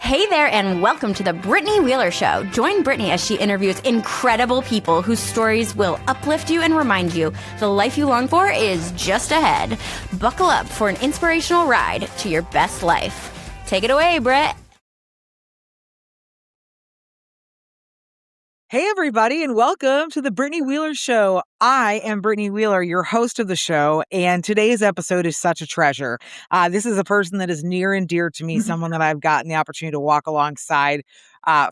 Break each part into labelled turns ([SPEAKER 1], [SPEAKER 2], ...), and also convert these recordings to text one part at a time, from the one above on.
[SPEAKER 1] Hey there, and welcome to the Brittany Wheeler Show. Join Brittany as she interviews incredible people whose stories will uplift you and remind you the life you long for is just ahead. Buckle up for an inspirational ride to your best life. Take it away, Britt.
[SPEAKER 2] Hey, everybody, and welcome to the Brittany Wheeler Show. I am Brittany Wheeler, your host of the show, and today's episode is such a treasure. This is a person that is near and dear to me, someone that I've gotten the opportunity to walk alongside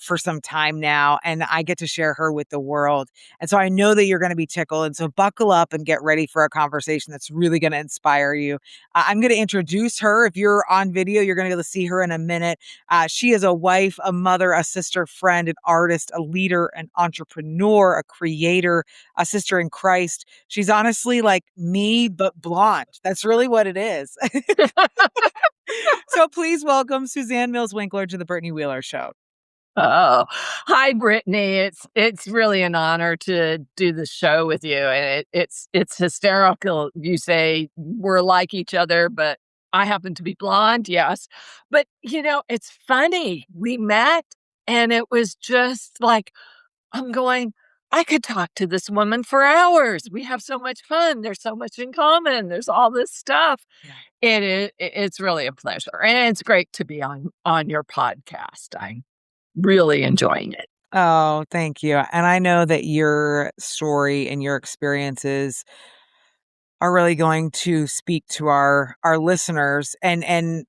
[SPEAKER 2] for some time now, and I get to share her with the world. And so I know that you're going to be tickled, and so buckle up and get ready for a conversation that's really going to inspire you. I'm going to introduce her. If you're on video, you're going to be able to see her in a minute. She is a wife, a mother, a sister, friend, an artist, a leader, an entrepreneur, a creator, a sister in Christ. She's honestly like me, but blonde. That's really what it is. So please welcome Suzanne Mills Winkler to the Brittany Wheeler Show.
[SPEAKER 3] Oh, hi, Brittany. It's really an honor to do the show with you, and it's hysterical. You say we're like each other, but I happen to be blonde, yes. But it's funny. We met, and it was just like I'm going. I could talk to this woman for hours. We have so much fun. There's so much in common. There's all this stuff. Yeah. It's really a pleasure, and it's great to be on your podcast. I'm really enjoying it.
[SPEAKER 2] Oh, thank you. And I know that your story and your experiences are really going to speak to our listeners. And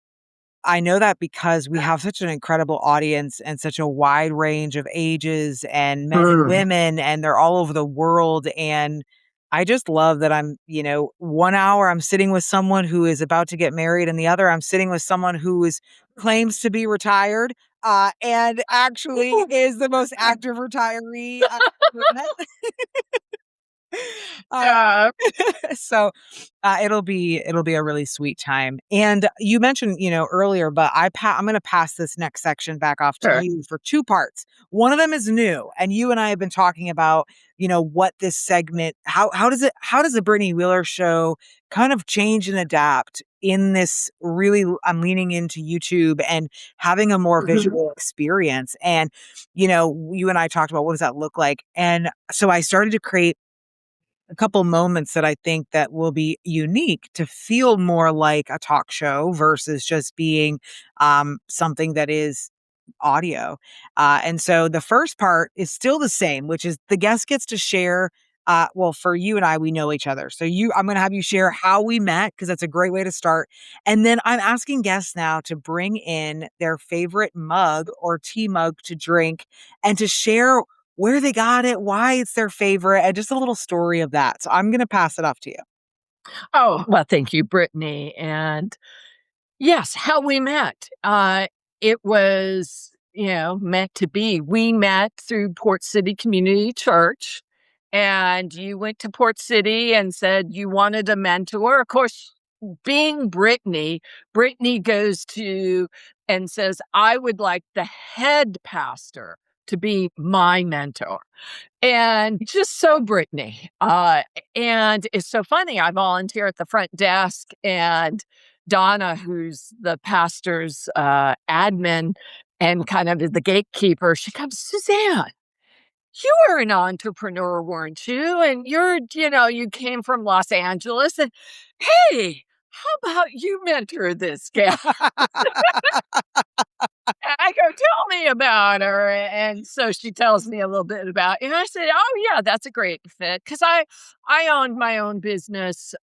[SPEAKER 2] I know that because we have such an incredible audience and such a wide range of ages and men and women, and they're all over the world. And I just love that I'm, 1 hour I'm sitting with someone who is about to get married, and the other I'm sitting with someone who claims to be retired, and actually is the most active retiree I've ever met. So it'll be a really sweet time. And you mentioned, earlier, but I'm going to pass this next section back off to you for two parts. One of them is new, and you and I have been talking about, what this segment, how does the Brittany Wheeler Show kind of change and adapt in this really, I'm leaning into YouTube and having a more visual experience. And, you and I talked about what does that look like? And so I started to create a couple moments that I think that will be unique to feel more like a talk show versus just being something that is audio. And so the first part is still the same, which is the guest gets to share. Well, for you and I, we know each other. So I'm going to have you share how we met, because that's a great way to start. And then I'm asking guests now to bring in their favorite mug or tea mug to drink and to share where they got it, why it's their favorite, and just a little story of that. So I'm going to pass it off to you.
[SPEAKER 3] Oh, well, thank you, Brittany. And yes, how we met. It was, meant to be. We met through Port City Community Church, and you went to Port City and said you wanted a mentor. Of course, being Brittany goes to and says, I would like the head pastor to be my mentor. And just so Brittany. And it's so funny. I volunteer at the front desk, and Donna, who's the pastor's admin and kind of the gatekeeper, she comes, Suzanne, you were an entrepreneur, weren't you? And you came from Los Angeles. And hey, how about you mentor this guy? I go, tell me about her. And so she tells me a little bit about it. And I said, oh, yeah, that's a great fit. Because I owned my own business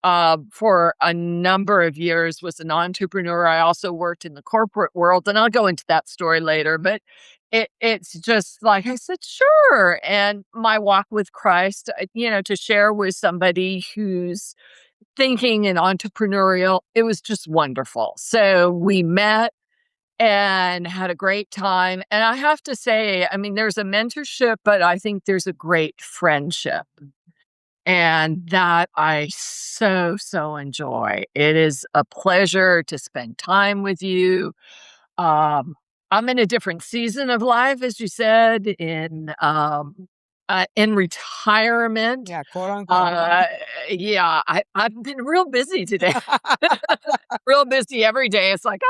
[SPEAKER 3] for a number of years, was an entrepreneur. I also worked in the corporate world. And I'll go into that story later. But it's just like, I said, sure. And my walk with Christ, to share with somebody who's thinking and entrepreneurial, it was just wonderful. So we met and had a great time. And I have to say, I mean, there's a mentorship, but I think there's a great friendship. And that I so enjoy. It is a pleasure to spend time with you. I'm in a different season of life, as you said, in in retirement.
[SPEAKER 2] Yeah, quote unquote.
[SPEAKER 3] Yeah, I've been real busy today. Real busy every day. It's like,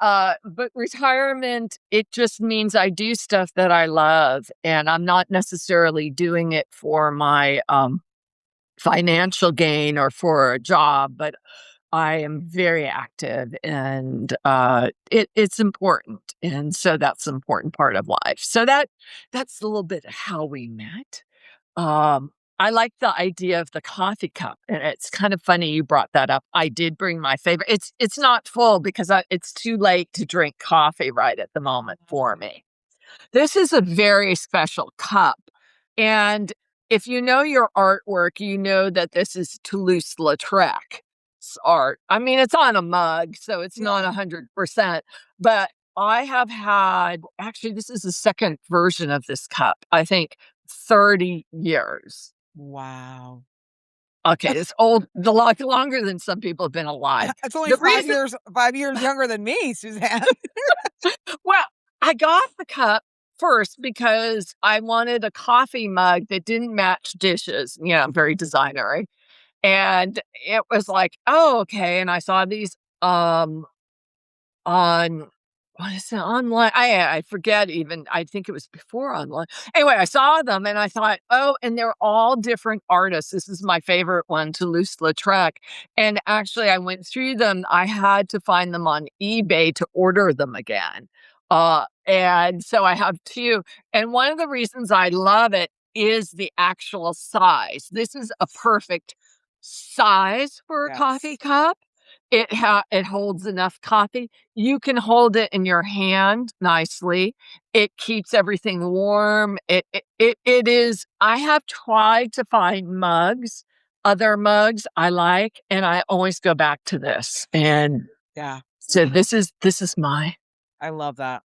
[SPEAKER 3] but retirement, it just means I do stuff that I love, and I'm not necessarily doing it for my financial gain or for a job, but I am very active, and it's important, and so that's an important part of life. So that's a little bit of how we met. I like the idea of the coffee cup, and it's kind of funny you brought that up. I did bring my favorite. It's not full because it's too late to drink coffee right at the moment for me. This is a very special cup, and if you know your artwork, you know that this is Toulouse-Lautrec art. I mean, it's on a mug, so it's not 100%, but I have had actually, this is the second version of this cup, I think 30 years.
[SPEAKER 2] Wow.
[SPEAKER 3] Okay, it's old, the lot longer than some people have been alive.
[SPEAKER 2] It's only
[SPEAKER 3] The
[SPEAKER 2] 5 years younger than me, Suzanne.
[SPEAKER 3] Well, I got the cup first because I wanted a coffee mug that didn't match dishes. Yeah, very designery. And it was like, "Oh, okay." And I saw these, on what is it? Online? I forget even. I think it was before online. Anyway, I saw them and I thought, "Oh," and they're all different artists. This is my favorite one, Toulouse-Lautrec. And actually, I went through them. I had to find them on eBay to order them again. And so I have two. And one of the reasons I love it is the actual size. This is a perfect size for a coffee
[SPEAKER 2] Yes.
[SPEAKER 3] cup. It holds enough coffee. You can hold it in your hand nicely. It keeps everything warm. It is. I have tried to find other mugs I like, and I always go back to this. And
[SPEAKER 2] Yeah,
[SPEAKER 3] so this is my
[SPEAKER 2] I love that.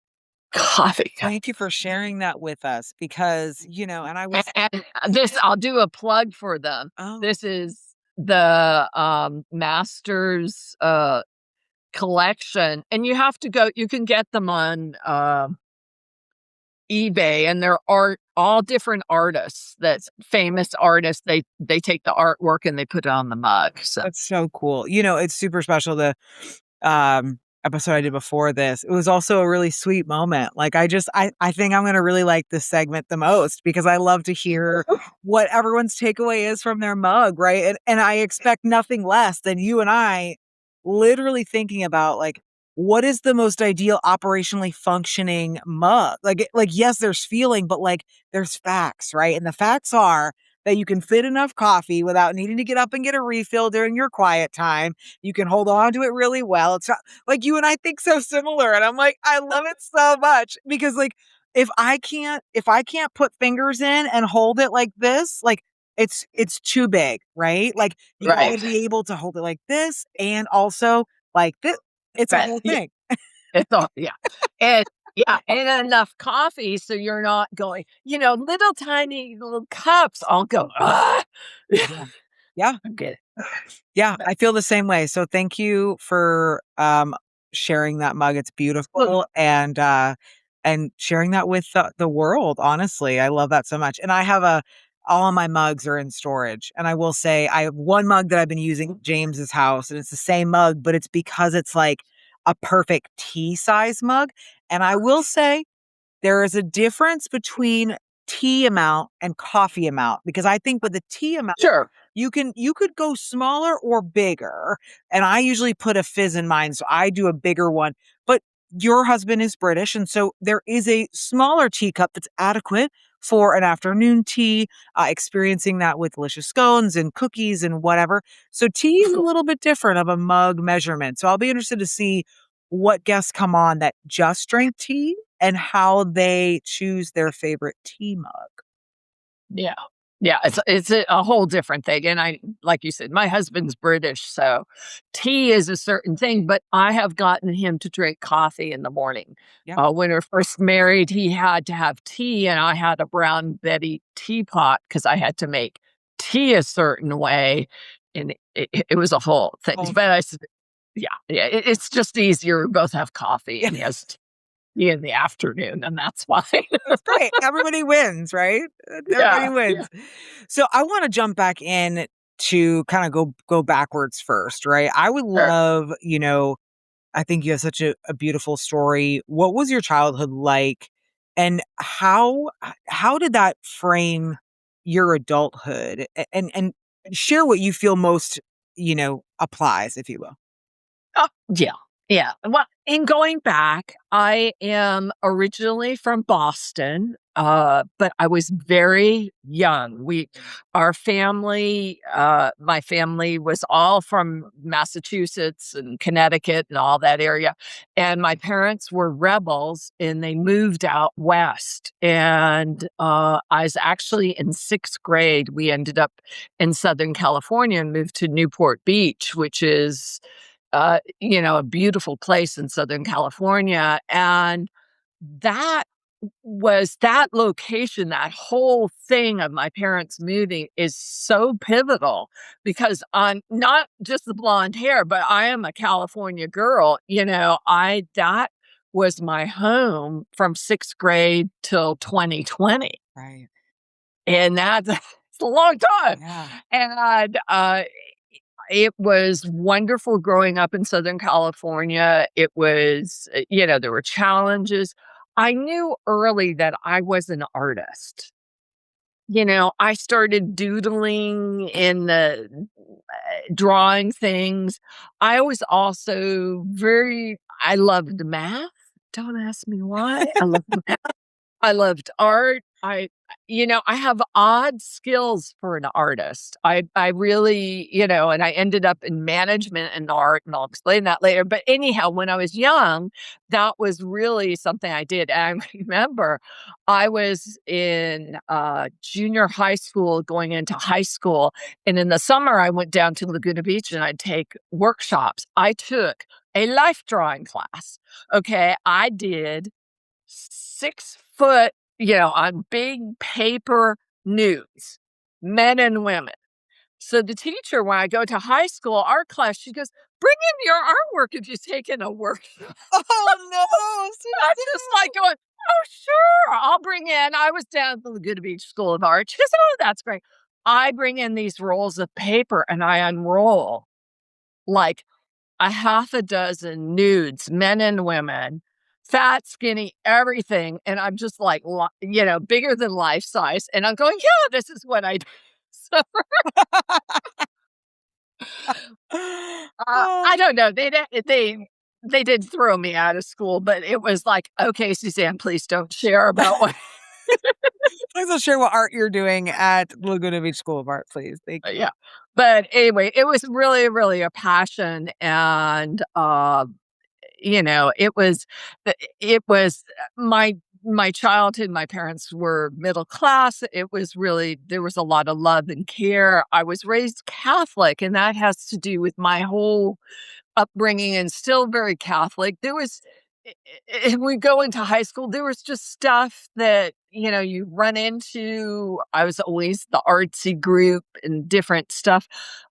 [SPEAKER 3] coffee cup.
[SPEAKER 2] Thank you for sharing that with us because, and I was,
[SPEAKER 3] And this, I'll do a plug for them.
[SPEAKER 2] oh,
[SPEAKER 3] This is the Masters collection, and you can get them on eBay, and there are all different artists, that's famous artists. They take the artwork and they put it on the mug. So
[SPEAKER 2] that's so cool. It's super special. The episode I did before this, it was also a really sweet moment. Like I think I'm gonna really like this segment the most because I love to hear what everyone's takeaway is from their mug, right? And I expect nothing less than you and I literally thinking about like what is the most ideal operationally functioning mug? Like yes, there's feeling, but like there's facts, right? And the facts are that you can fit enough coffee without needing to get up and get a refill during your quiet time. You can hold on to it really well. It's not, like you and I think so similar. And I'm like, I love it so much because like if I can't put fingers in and hold it like this, like it's too big, right? Like you gotta
[SPEAKER 3] right,
[SPEAKER 2] be able to hold it like this and also like this. It's a
[SPEAKER 3] but
[SPEAKER 2] whole
[SPEAKER 3] yeah,
[SPEAKER 2] thing.
[SPEAKER 3] it's all and and enough coffee so you're not going, little tiny little cups. I'll go. Ah.
[SPEAKER 2] Yeah. Yeah.
[SPEAKER 3] I'm good.
[SPEAKER 2] Yeah, I feel the same way. So thank you for sharing that mug. It's beautiful and sharing that with the world, honestly. I love that so much. And I have all of my mugs are in storage. And I will say I have one mug that I've been using at James's house and it's the same mug, but it's because it's like a perfect tea size mug. And I will say there is a difference between tea amount and coffee amount because I think with the tea amount
[SPEAKER 3] Sure.
[SPEAKER 2] you could go smaller or bigger. And I usually put a fizz in mine, so I do a bigger one. But your husband is British, and so there is a smaller teacup that's adequate for an afternoon tea, experiencing that with delicious scones and cookies and whatever. So tea is a little bit different of a mug measurement. So I'll be interested to see what guests come on that just drink tea and how they choose their favorite tea mug.
[SPEAKER 3] Yeah. Yeah, it's a whole different thing, and like you said, my husband's British, so tea is a certain thing, but I have gotten him to drink coffee in the morning.
[SPEAKER 2] Yeah.
[SPEAKER 3] When we were first married, he had to have tea, and I had a Brown Betty teapot because I had to make tea a certain way, and it was a whole thing.
[SPEAKER 2] Oh,
[SPEAKER 3] But I said, yeah, it's just easier. We both have coffee,
[SPEAKER 2] yeah.
[SPEAKER 3] and he has tea. be in the afternoon, and that's fine.
[SPEAKER 2] That's great. Everybody wins, right? Everybody
[SPEAKER 3] Yeah.
[SPEAKER 2] wins. So I want to jump back in to kind of go backwards first, right? I would
[SPEAKER 3] Sure.
[SPEAKER 2] love, I think you have such a beautiful story. What was your childhood like, and how did that frame your adulthood? And share what you feel most, applies, if you will.
[SPEAKER 3] Oh, yeah. Yeah. Well, in going back, I am originally from Boston, but I was very young. Our family, my family was all from Massachusetts and Connecticut and all that area. And my parents were rebels and they moved out west. And I was actually in sixth grade. We ended up in Southern California and moved to Newport Beach, which is a beautiful place in Southern California. And that was that location, that whole thing of my parents moving is so pivotal because on not just the blonde hair, but I am a California girl. That was my home from sixth grade till 2020.
[SPEAKER 2] Right.
[SPEAKER 3] And that's it's a long time.
[SPEAKER 2] Yeah.
[SPEAKER 3] And it was wonderful growing up in Southern California. It was, there were challenges. I knew early that I was an artist. I started doodling in the drawing things. I was also I loved math. Don't ask me why. I loved math. I loved art. I have odd skills for an artist. I really, and I ended up in management and art, and I'll explain that later. But anyhow, when I was young, that was really something I did. And I remember I was in junior high school going into high school. And in the summer, I went down to Laguna Beach and I'd take workshops. I took a life drawing class. Okay. I did 6 foot, on big paper nudes, men and women. So the teacher, when I go to high school art class, she goes, "Bring in your artwork if you've taken a workshop."
[SPEAKER 2] Oh no,
[SPEAKER 3] I'm just like going, "Oh, sure, I'll bring in." I was down at the Laguna Beach School of Art. She goes, "Oh, that's great." I bring in these rolls of paper and I unroll like a half a dozen nudes, men and women, fat, skinny, everything. And I'm just like, bigger than life size. And I'm going, yeah, this is what I do. So
[SPEAKER 2] Oh,
[SPEAKER 3] I don't know. They did throw me out of school, but it was like, okay, Suzanne, please don't share about what.
[SPEAKER 2] please don't share what art you're doing at Laguna Beach School of Art, please. Thank you.
[SPEAKER 3] Yeah. But anyway, it was really, really a passion. And it was my childhood. My parents were middle class. It was really there was a lot of love and care. I was raised Catholic, and that has to do with my whole upbringing, and still very Catholic. There was and we go into high school, there was just stuff that, you run into. I was always the artsy group and different stuff.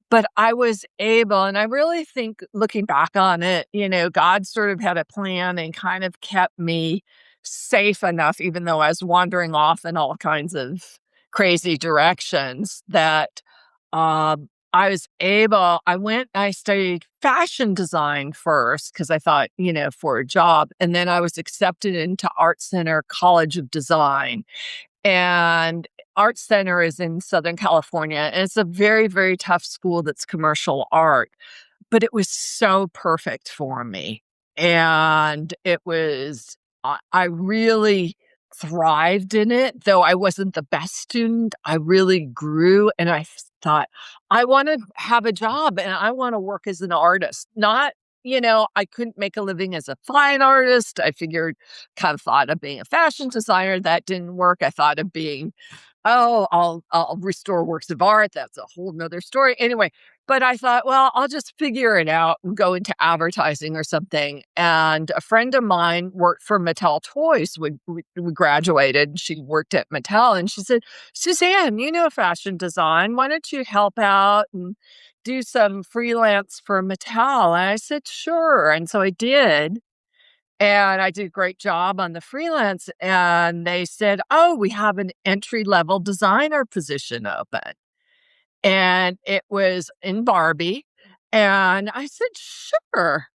[SPEAKER 3] But I was able, and I really think looking back on it, God sort of had a plan and kind of kept me safe enough, even though I was wandering off in all kinds of crazy directions, that I went, I studied fashion design first because I thought, for a job. And then I was accepted into Art Center College of Design. And Art Center is in Southern California. And it's a very, very tough school that's commercial art. But it was so perfect for me. And I really thrived in it. Though I wasn't the best student, I really grew. And I thought, I want to have a job and I want to work as an artist. Not, I couldn't make a living as a fine artist. I kind of thought of being a fashion designer. That didn't work. I thought of being, oh, I'll restore works of art. That's a whole nother story. Anyway, but I thought, well, I'll just figure it out and go into advertising or something. And a friend of mine worked for Mattel Toys when we graduated. She worked at Mattel and she said, "Suzanne, you know fashion design. Why don't you help out and do some freelance for Mattel?" And I said, "Sure." And so I did. And I did a great job on the freelance. And they said, oh, we have an entry-level designer position open. And it was in Barbie. And I said, sure.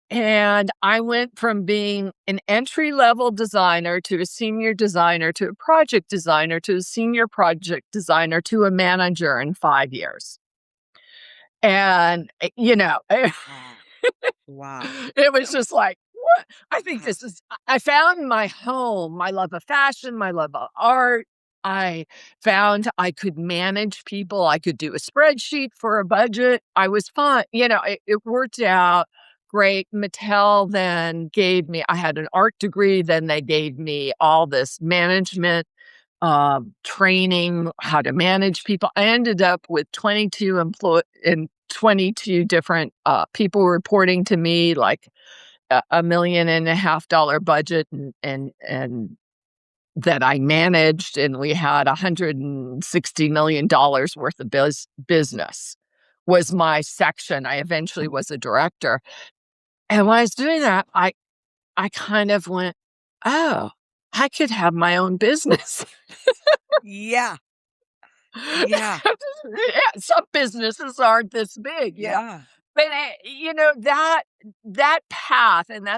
[SPEAKER 3] And I went from being an entry-level designer to a senior designer to a project designer to a senior project designer to a manager in 5 years. And,
[SPEAKER 2] Wow.
[SPEAKER 3] it was just like, what? I think I found my home, my love of fashion, my love of art. I found I could manage people. I could do a spreadsheet for a budget. I was fine. It worked out great. Mattel then I had an art degree. Then they gave me all this management training, how to manage people. I ended up with 22 and 22 different people reporting to me, like $1.5 million budget, and that I managed, and we had $160 million worth of business was my section. I eventually was a director, and when I was doing that, I kind of went, oh, I could have my own business.
[SPEAKER 2] Yeah. Yeah.
[SPEAKER 3] Some businesses aren't this big.
[SPEAKER 2] Yeah.
[SPEAKER 3] But that path, and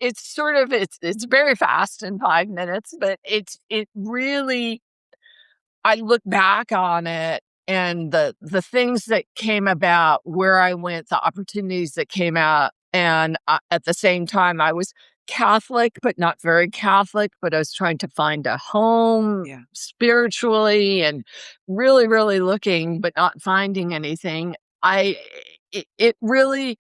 [SPEAKER 3] it's very fast in 5 minutes, but it really, I look back on it, and the things that came about, where I went, the opportunities that came out, and at the same time, I was Catholic, but not very Catholic, but I was trying to find a home spiritually, and really, really looking, but not finding anything. It really,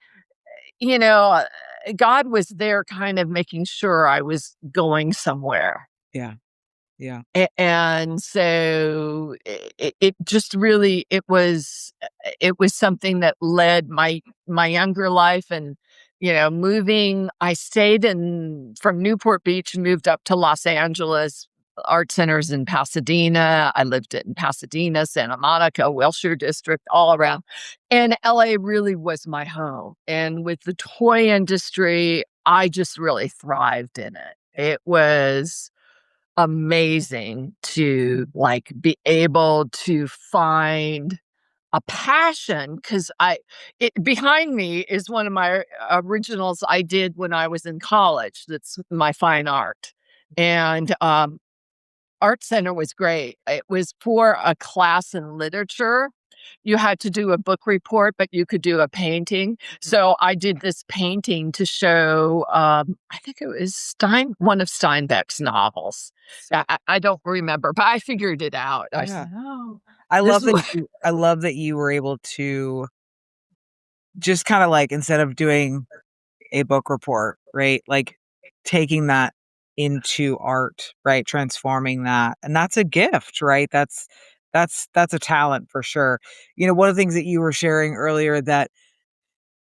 [SPEAKER 3] God was there kind of making sure I was going somewhere.
[SPEAKER 2] Yeah. Yeah.
[SPEAKER 3] And so it just really, it was something that led my younger life, and moving. I stayed from Newport Beach, moved up to Los Angeles. Art centers in Pasadena. I lived in Pasadena, Santa Monica, Wilshire District, all around. And LA really was my home. And with the toy industry, I just really thrived in it. It was amazing to be able to find a passion, because behind me is one of my originals I did when I was in college. That's my fine art. And art center was great. It was for a class in literature. You had to do a book report, but you could do a painting. So I did this painting to show, I think it was one of Steinbeck's novels. I don't remember, but I figured it out. I said, oh,
[SPEAKER 2] I love that you were able to just kind of instead of doing a book report, right? Taking that into art, right? Transforming that. And that's a gift, right? That's a talent for sure. One of the things that you were sharing earlier that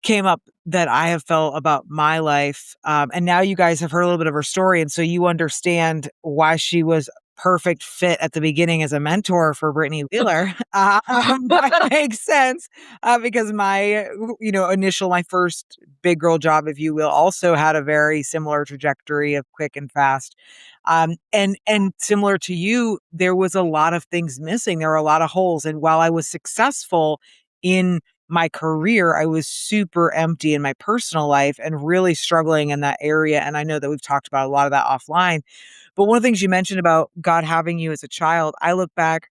[SPEAKER 2] came up that I have felt about my life, and now you guys have heard a little bit of her story, and so you understand why she was perfect fit at the beginning as a mentor for Brittany Wheeler. That makes sense, because my first big girl job, if you will, also had a very similar trajectory of quick and fast. And similar to you, there was a lot of things missing. There were a lot of holes. And while I was successful in my career, I was super empty in my personal life and really struggling in that area. And I know that we've talked about a lot of that offline. But one of the things you mentioned about God having you as a child, I look back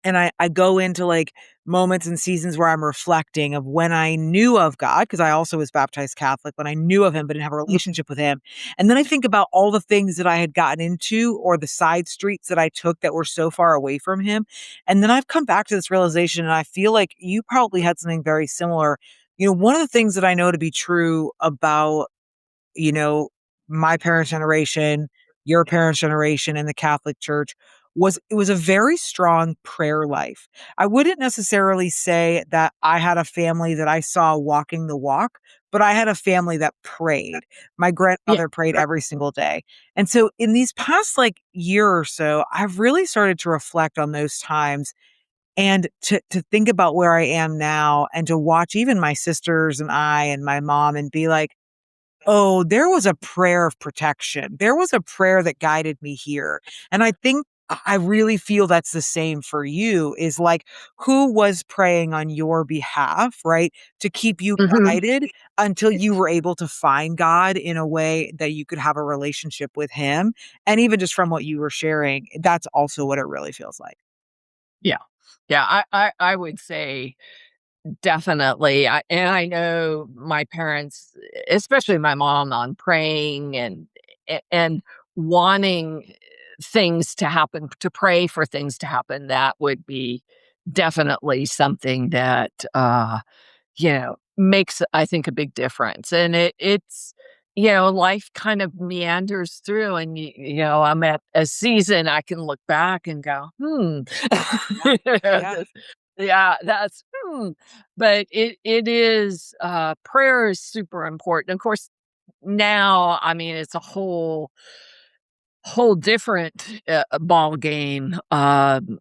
[SPEAKER 2] and I go into moments and seasons where I'm reflecting of when I knew of God, because I also was baptized Catholic, when I knew of him, but didn't have a relationship with him. And then I think about all the things that I had gotten into, or the side streets that I took that were so far away from him. And then I've come back to this realization, and I feel like you probably had something very similar. One of the things that I know to be true about, my parents' generation, your parents' generation, and the Catholic Church it was a very strong prayer life. I wouldn't necessarily say that I had a family that I saw walking the walk, but I had a family that prayed. My grandmother prayed every single day. And so in these past year or so, I've really started to reflect on those times, and to think about where I am now, and to watch even my sisters and I and my mom and be like, Oh, there was a prayer of protection. There was a prayer that guided me here. And I think I really feel that's the same for you is like who was praying on your behalf, right? To keep you
[SPEAKER 3] Mhm.
[SPEAKER 2] guided until you were able to find God in a way that you could have a relationship with him. And even just from what you were sharing, that's also what it really feels like.
[SPEAKER 3] Yeah. Yeah, I would say definitely. I know my parents, especially my mom, on praying and wanting things to happen, to pray for things to happen. That would be definitely something that makes, I think, a big difference. And it's life kind of meanders through, and I'm at a season I can look back and go,
[SPEAKER 2] Yeah. Yeah.
[SPEAKER 3] this, yeah, that's but it is prayer is super important. Of course, now, I mean, it's a whole different ball game, and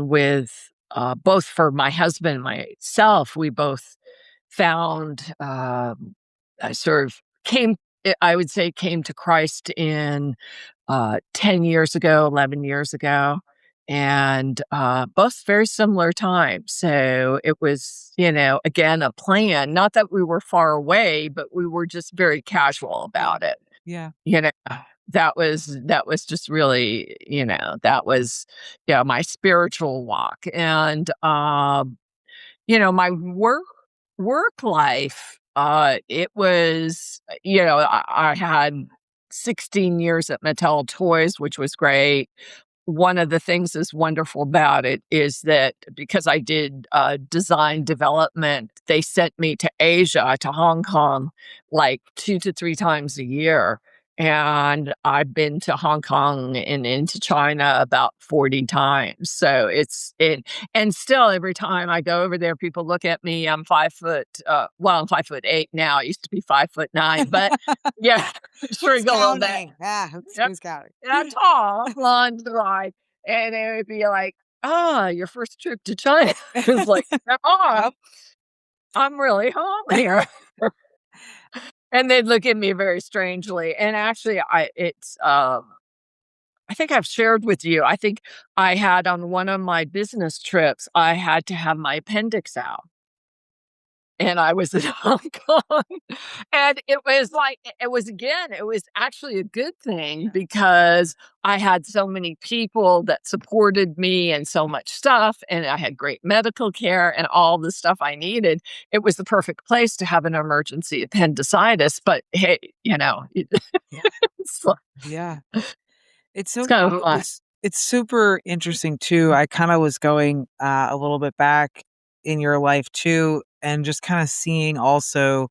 [SPEAKER 3] with both for my husband and myself, we both found I sort of I would say came to Christ in 10 years ago, 11 years ago, and both very similar times. So it was, again, a plan. Not that we were far away, but we were just very casual
[SPEAKER 2] Yeah.
[SPEAKER 3] about it.
[SPEAKER 2] Yeah.
[SPEAKER 3] You know, that was just really, that was, my spiritual walk. And my work life, it was, I had 16 years at Mattel Toys, which was great. One of the things that's wonderful about it is that because I did design development, they sent me to Asia, to Hong Kong, like 2 to 3 times a year. And I've been to Hong Kong and into China about 40 times. So and still every time I go over there, people look at me. I'm 5 foot, well, I'm 5'8" now. I used to be 5'9", but yeah,
[SPEAKER 2] Who's
[SPEAKER 3] shrink a little bit.
[SPEAKER 2] counting? Yeah.
[SPEAKER 3] Yep.
[SPEAKER 2] Who's counting?
[SPEAKER 3] And I'm tall, blonde, blonde, and they would be like, "Ah, your first trip to China." It's like, "Grandma,
[SPEAKER 2] Yep.
[SPEAKER 3] I'm really home here." And they'd look at me very strangely. And actually, I think I've shared with you, I think I had on one of my business trips, I had to have my appendix out. And I was in Hong Kong, and it was like it was actually a good thing because I had so many people that supported me and so much stuff, and I had great medical care and all the stuff I needed. It was the perfect place to have an emergency appendicitis, but hey,
[SPEAKER 2] Yeah.
[SPEAKER 3] it's like
[SPEAKER 2] Yeah. It's
[SPEAKER 3] it's
[SPEAKER 2] so
[SPEAKER 3] kind of fun.
[SPEAKER 2] it's super interesting too. I kind of was going a little bit back in your life too, and just kind of seeing also,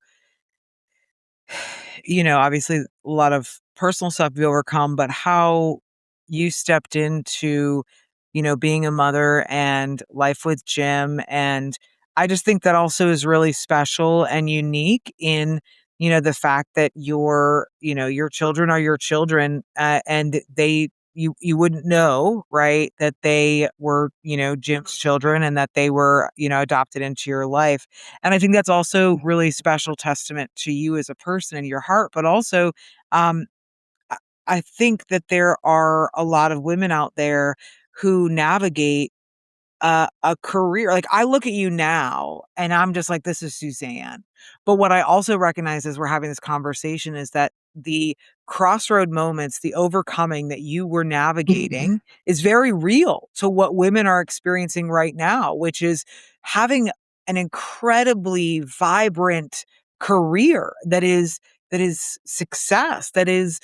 [SPEAKER 2] obviously a lot of personal stuff you overcome, but how you stepped into, being a mother and life with Jim. And I just think that also is really special and unique in, the fact that your children are your children, and you wouldn't know, right, that they were, Jim's children and that they were, adopted into your life. And I think that's also really special testament to you as a person and your heart, but also, um, I I think that there are a lot of women out there who navigate a career. Like, I look at you now and I'm just like, "This is Suzanne." But what I also recognize as we're having this conversation is that the crossroad moments, the overcoming that you were navigating is very real to what women are experiencing right now, which is having an incredibly vibrant career that is success, that is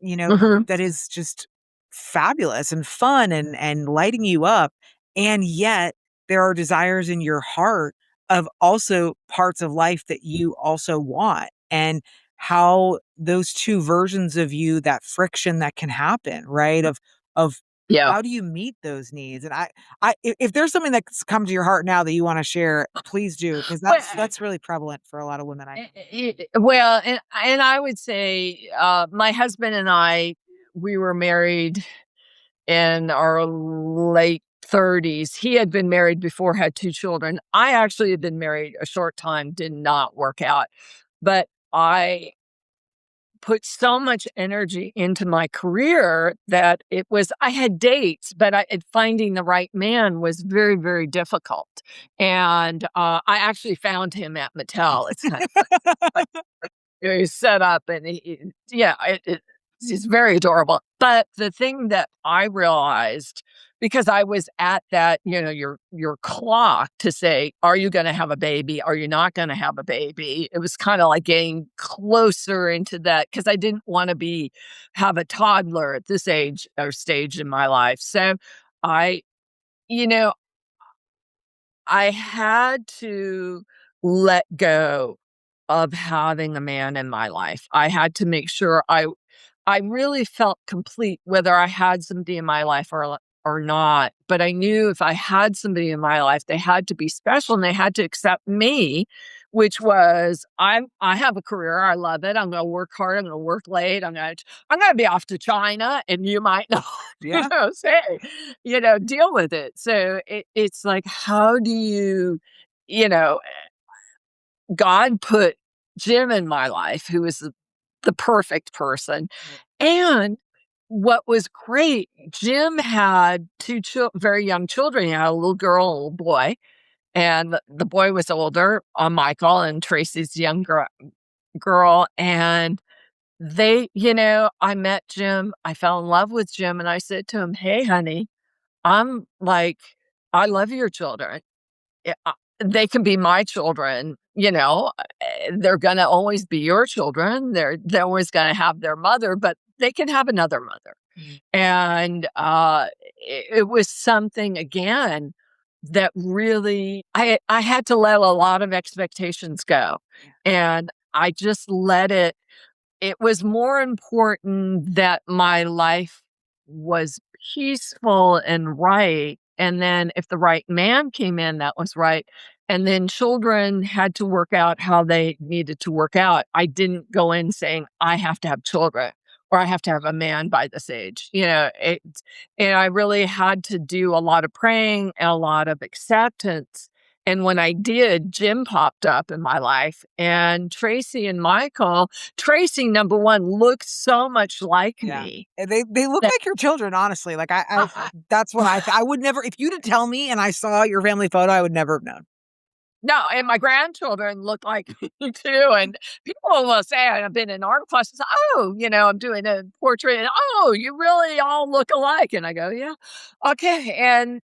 [SPEAKER 2] you know,
[SPEAKER 3] Mhm.
[SPEAKER 2] that is just fabulous and fun and lighting you up. And yet there are desires in your heart of also parts of life that you also want. And how those two versions of you, that friction that can happen, right? Of
[SPEAKER 3] Yeah.
[SPEAKER 2] how do you meet those needs? And if there's something that's come to your heart now that you want to share, please do, because
[SPEAKER 3] Well,
[SPEAKER 2] that's really prevalent for a lot of women. I think.
[SPEAKER 3] well, and I would say, my husband and I, we were married in our late 30s. He had been married before, had 2 children. I actually had been married a short time, did not work out. But I put so much energy into my career that I had dates, but finding the right man was very, very difficult. And I actually found him at Mattel. It's kind of he's set up and he's very adorable. But the thing that I realized, because I was at that, your clock to say, are you going to have a baby? Are you not going to have a baby? It was kind of like getting closer into that because I didn't want to have a toddler at this age or stage in my life. So I, you know, I had to let go of having a man in my life. I had to make sure I really felt complete whether I had somebody in my life or not. But I knew if I had somebody in my life, they had to be special and they had to accept me, which was I have a career. I love it. I'm going to work hard. I'm going to work late. I'm going to be off to China, and you might not, say, deal with it. So it's like, how do you know, God put Jim in my life, who was the perfect person. And what was great, Jim had two very young children. He had a little girl, a little boy. And the boy was older, Michael, and Tracy's younger girl. And I met Jim. I fell in love with Jim. And I said to him, hey, honey, I love your children. They can be my children, they're going to always be your children. They're always going to have their mother, but they can have another mother. And it was something, again, that really, I had to let a lot of expectations go. And I just let it. It was more important that my life was peaceful and right. And then if the right man came in, that was right. And then children had to work out how they needed to work out. I didn't go in saying, I have to have children or I have to have a man by this age. And I really had to do a lot of praying and a lot of acceptance. And when I did, Jim popped up in my life, and Tracy and Michael. Tracy, number one, looked so much like me.
[SPEAKER 2] They look like your children, honestly. Like that's what I would never, if you'd tell me and I saw your family photo, I would never have known.
[SPEAKER 3] No, and my grandchildren look like me too. And people will say, I've been in art classes, I'm doing a portrait, and you really all look alike. And I go, yeah, okay. And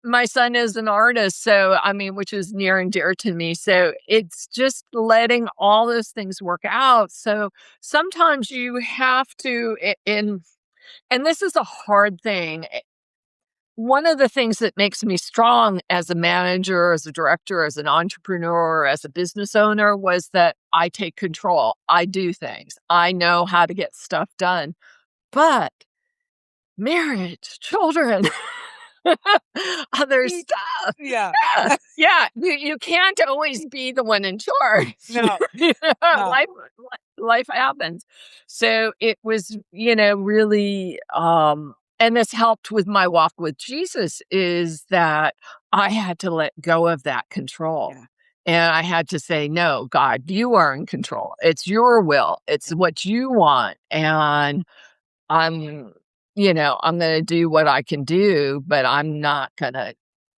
[SPEAKER 3] my son is an artist, so which is near and dear to me. So it's just letting all those things work out. So sometimes you have to, and this is a hard thing. One of the things that makes me strong as a manager, as a director, as an entrepreneur, as a business owner was that I take control. I do things. I know how to get stuff done. But marriage, children, other stuff.
[SPEAKER 2] Yeah.
[SPEAKER 3] Yeah. You can't always be the one in charge.
[SPEAKER 2] No.
[SPEAKER 3] No. Life happens. So it was, really, and this helped with my walk with Jesus, is that I had to let go of that control. Yeah. And I had to say, no, God, you are in control. It's your will. It's what you want. And I'm going to do what I can do, but I'm not going to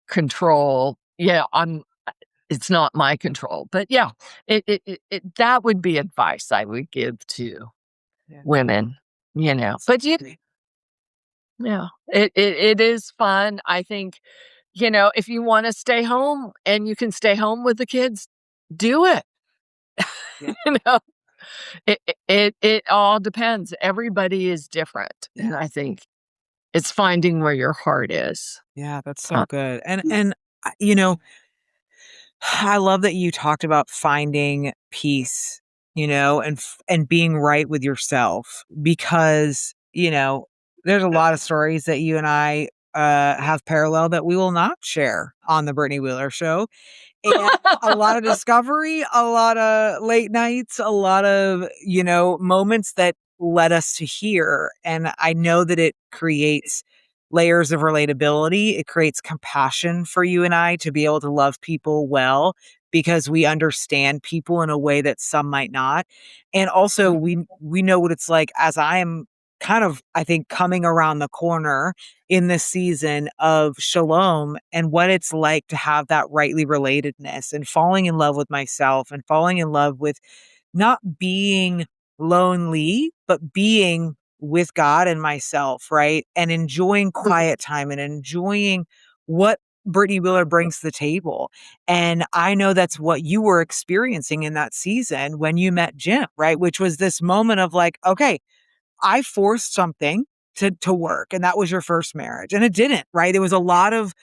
[SPEAKER 3] control. It's not my control. But that would be advice I would give to women, But it is fun. I think, if you want to stay home and you can stay home with the kids, do it. Yeah. It all depends. Everybody is different. And I think it's finding where your heart is.
[SPEAKER 2] Yeah, that's so good. And I love that you talked about finding peace, and being right with yourself, because, there's a lot of stories that you and I have parallel that we will not share on the Brittany Wheeler Show. And a lot of discovery, a lot of late nights, a lot of, moments that led us to here. And I know that it creates layers of relatability. It creates compassion for you and I to be able to love people well, because we understand people in a way that some might not. And also we know what it's like, as I am kind of, I think, coming around the corner in this season of shalom, and what it's like to have that rightly relatedness and falling in love with myself and falling in love with not being lonely, but being with God and myself, right? And enjoying quiet time and enjoying what Brittany Wheeler brings to the table. And I know that's what you were experiencing in that season when you met Jim, right? Which was this moment of like, okay, I forced something to work, and that was your first marriage, and it didn't, right? There was a lot of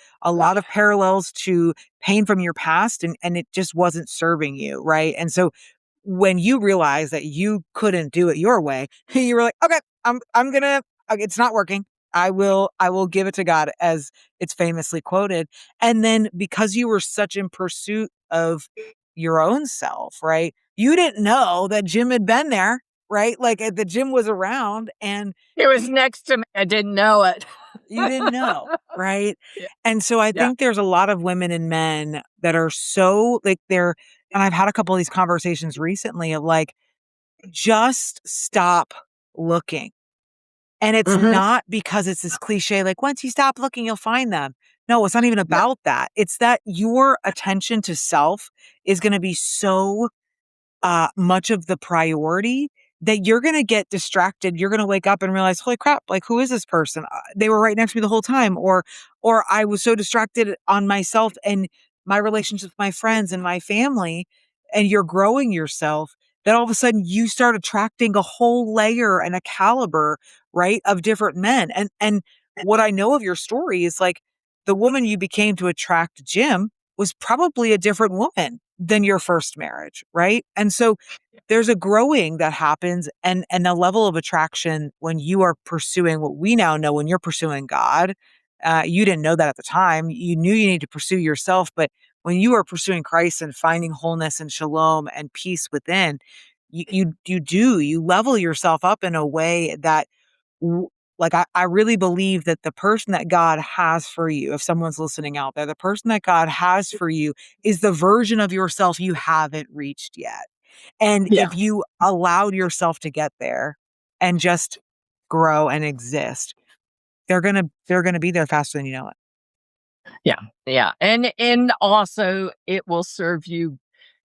[SPEAKER 2] parallels to pain from your past, and it just wasn't serving you, right? And so when you realized that you couldn't do it your way, you were like, okay, I'm gonna, it's not working. I will give it to God, as it's famously quoted. And then because you were such in pursuit of your own self, right? You didn't know that Jim had been there, right? Like the Jim was around, and
[SPEAKER 3] It was next to me. I didn't know it.
[SPEAKER 2] you didn't know, right?
[SPEAKER 3] Yeah.
[SPEAKER 2] And so I
[SPEAKER 3] Yeah.
[SPEAKER 2] think there's a lot of women and men that are so like and I've had a couple of these conversations recently of like, just stop looking. And it's
[SPEAKER 3] Mhm.
[SPEAKER 2] not because it's this cliche, like once you stop looking, you'll find them. No, it's not even
[SPEAKER 3] Yeah.
[SPEAKER 2] about that. It's that your attention to self is going to be so much of the priority that you're going to get distracted. You're going to wake up and realize, holy crap, like who is this person? They were right next to me the whole time. Or I was so distracted on myself and my relationships with my friends and my family. And you're growing yourself, that all of a sudden you start attracting a whole layer and a caliber, right, of different men. And what I know of your story is like the woman you became to attract Jim was probably a different woman than your first marriage, right? And so there's a growing that happens, and a level of attraction when you are pursuing what we now know when you're pursuing God. You didn't know that at the time. You knew you needed to pursue yourself, but when you are pursuing Christ and finding wholeness and shalom and peace within, you level yourself up in a way that like I really believe that the person that God has for you, if someone's listening out there, the person that God has for you is the version of yourself you haven't reached yet. And
[SPEAKER 3] Yeah.
[SPEAKER 2] if you allowed yourself to get there and just grow and exist, they're gonna be there faster than you know it.
[SPEAKER 3] Yeah. Yeah. And also it will serve you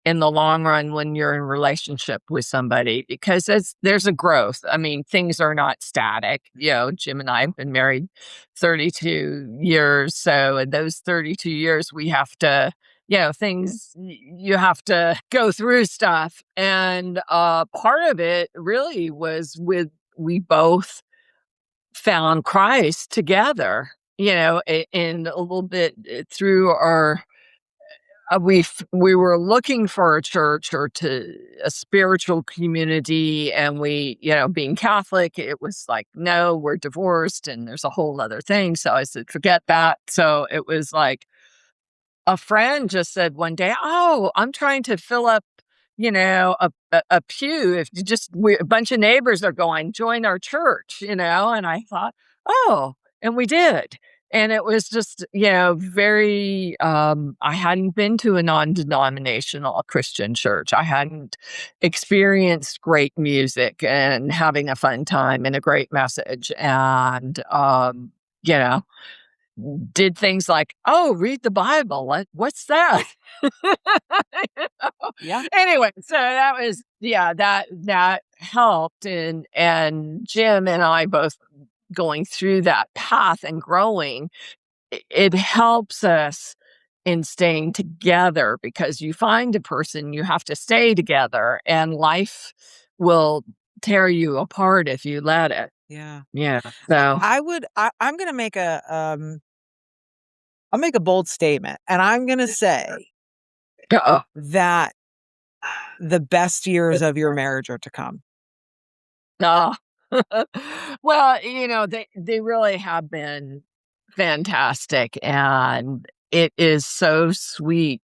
[SPEAKER 3] in the long run when you're in relationship with somebody, because there's a growth. I mean, things are not static. Jim and I have been married 32 years. So in those 32 years, we have to, you have to go through stuff. And part of it really was we both found Christ together, and a little bit through our we were looking for a church or to a spiritual community, and being Catholic, it was like, no, we're divorced and there's a whole other thing. So I said, forget that. So it was like a friend just said one day, oh, I'm trying to fill up, a pew. If you just, a bunch of neighbors are going, join our church, and I thought, oh, and we did. And it was just, very, I hadn't been to a non-denominational Christian church. I hadn't experienced great music and having a fun time and a great message. And, you know, did things like, oh, read the Bible. What's that?
[SPEAKER 2] Yeah.
[SPEAKER 3] Anyway, so that was, that helped. And Jim and I both going through that path and growing, it helps us in staying together, because you find a person, you have to stay together, and life will tear you apart if you let it.
[SPEAKER 2] Yeah.
[SPEAKER 3] Yeah. So,
[SPEAKER 2] I'm gonna make I'll make a bold statement, and I'm gonna say
[SPEAKER 3] uh,
[SPEAKER 2] that the best years of your marriage are to come.
[SPEAKER 3] uh, well, they really have been fantastic, and it is so sweet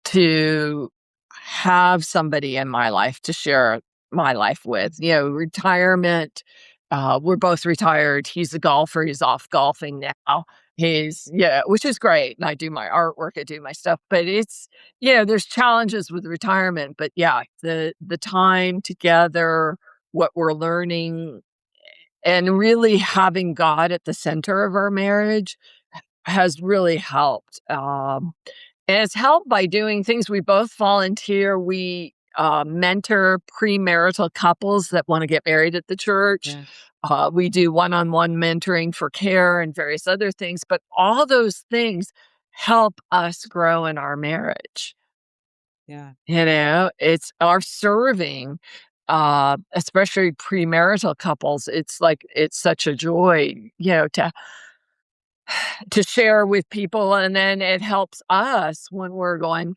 [SPEAKER 3] to have somebody in my life to share my life with. Retirement. We're both retired. He's a golfer. He's off golfing now. which is great. And I do my artwork, I do my stuff, but it's, there's challenges with retirement, but the time together, what we're learning, and really having God at the center of our marriage has really helped. And it's helped by doing things. We both volunteer. We mentor premarital couples that want to get married at the church. We do one-on-one mentoring for care and various other things. But all those things help us grow in our marriage.
[SPEAKER 2] Yeah.
[SPEAKER 3] It's our serving, especially premarital couples. It's such a joy, to share with people, and then it helps us when we're going,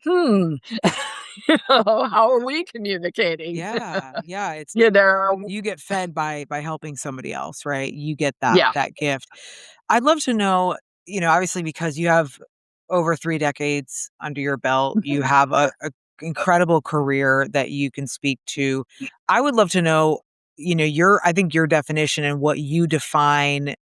[SPEAKER 3] how are we communicating?
[SPEAKER 2] Yeah. Yeah. It's you get fed by helping somebody else, right? You get
[SPEAKER 3] Yeah.
[SPEAKER 2] that gift. I'd love to know, obviously because you have over 3 decades under your belt, you have a incredible career that you can speak to. I would love to know, I think your definition and what you define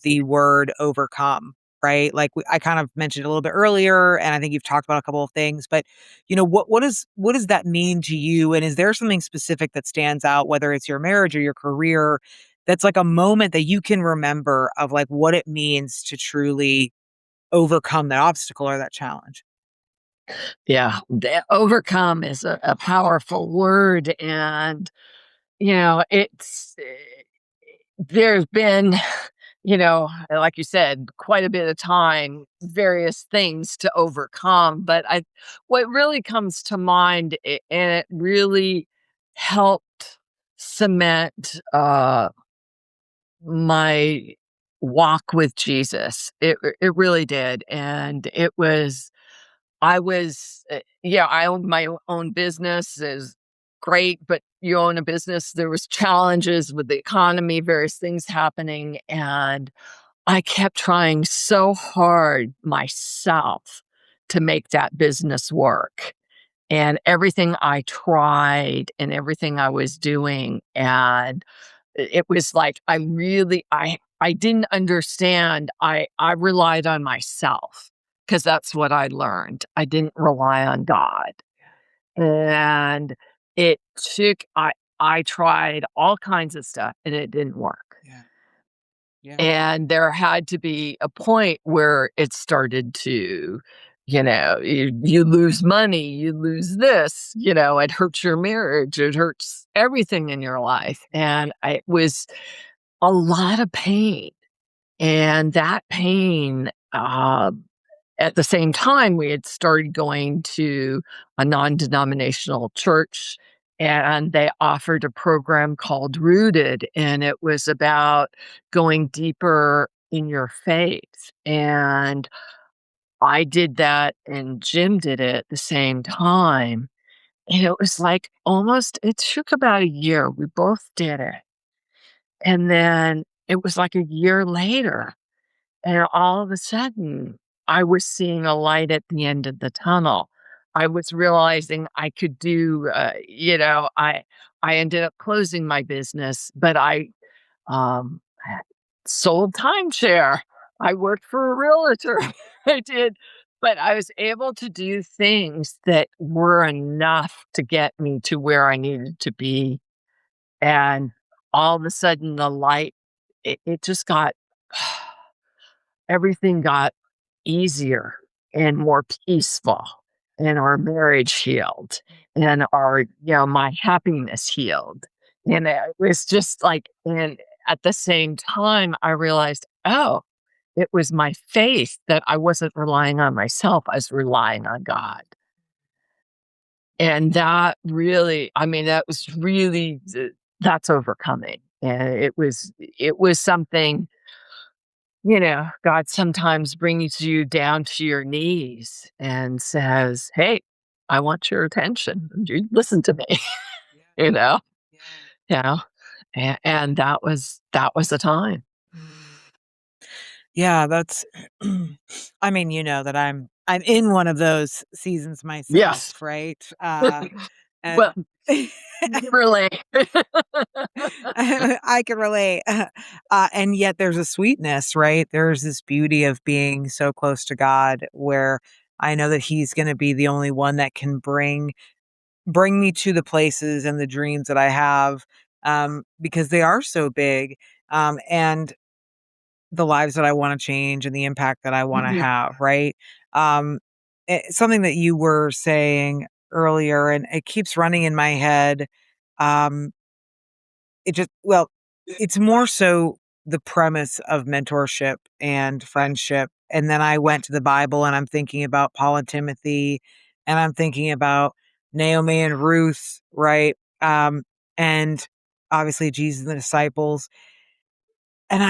[SPEAKER 2] the word overcome, right? Like I kind of mentioned a little bit earlier, and I think you've talked about a couple of things, but what does that mean to you? And is there something specific that stands out, whether it's your marriage or your career, that's like a moment that you can remember of like what it means to truly overcome that obstacle or that challenge?
[SPEAKER 3] Yeah. Overcome is a powerful word. And, there's been, like you said, quite a bit of time, various things to overcome. But what really comes to mind, and it really helped cement my walk with Jesus. It really did, and I owned my own business. Is great, but you own a business. There was challenges with the economy, various things happening, and I kept trying so hard myself to make that business work. And everything I tried and everything I was doing, and it was like I didn't understand. I relied on myself because that's what I learned. I didn't rely on God. And it took I tried all kinds of stuff and it didn't work.
[SPEAKER 2] Yeah. Yeah.
[SPEAKER 3] And there had to be a point where it started to, you lose money, you lose this, it hurts your marriage, it hurts everything in your life. And it was a lot of pain. And that pain, at the same time, we had started going to a non-denominational church, and they offered a program called Rooted, and it was about going deeper in your faith. And I did that, and Jim did it at the same time. And it was like it took about a year. We both did it. And then it was like a year later, and all of a sudden, I was seeing a light at the end of the tunnel. I was realizing I could do, I ended up closing my business, but I um, sold timeshare. I worked for a realtor. I did, but I was able to do things that were enough to get me to where I needed to be. And all of a sudden, the light, it just got everything got easier and more peaceful, and our marriage healed, and my happiness healed. And it was just like, and at the same time, I realized, oh, it was my faith that I wasn't relying on myself. I was relying on God. And that really, that was really, that's overcoming. And it was something. God sometimes brings you down to your knees and says, "Hey, I want your attention. You listen to me."
[SPEAKER 2] Yeah.
[SPEAKER 3] you know,
[SPEAKER 2] Yeah.
[SPEAKER 3] you know, and that was the time.
[SPEAKER 2] Yeah, that's that I'm in one of those seasons
[SPEAKER 3] Yes.
[SPEAKER 2] myself, right? And
[SPEAKER 3] Well, Relate.
[SPEAKER 2] I can relate. And yet there's a sweetness, right? There's this beauty of being so close to God where I know that he's going to be the only one that can bring me to the places and the dreams that I have, because they are so big, and the lives that I want to change and the impact that I want to
[SPEAKER 3] Mhm.
[SPEAKER 2] have, right? Um, Something that you were saying earlier, and it keeps running in my head. Um, well, it's more so the premise of mentorship and friendship. And then I went to the Bible and I'm thinking about Paul and Timothy, and I'm thinking about Naomi and Ruth, right? And obviously Jesus and the disciples. And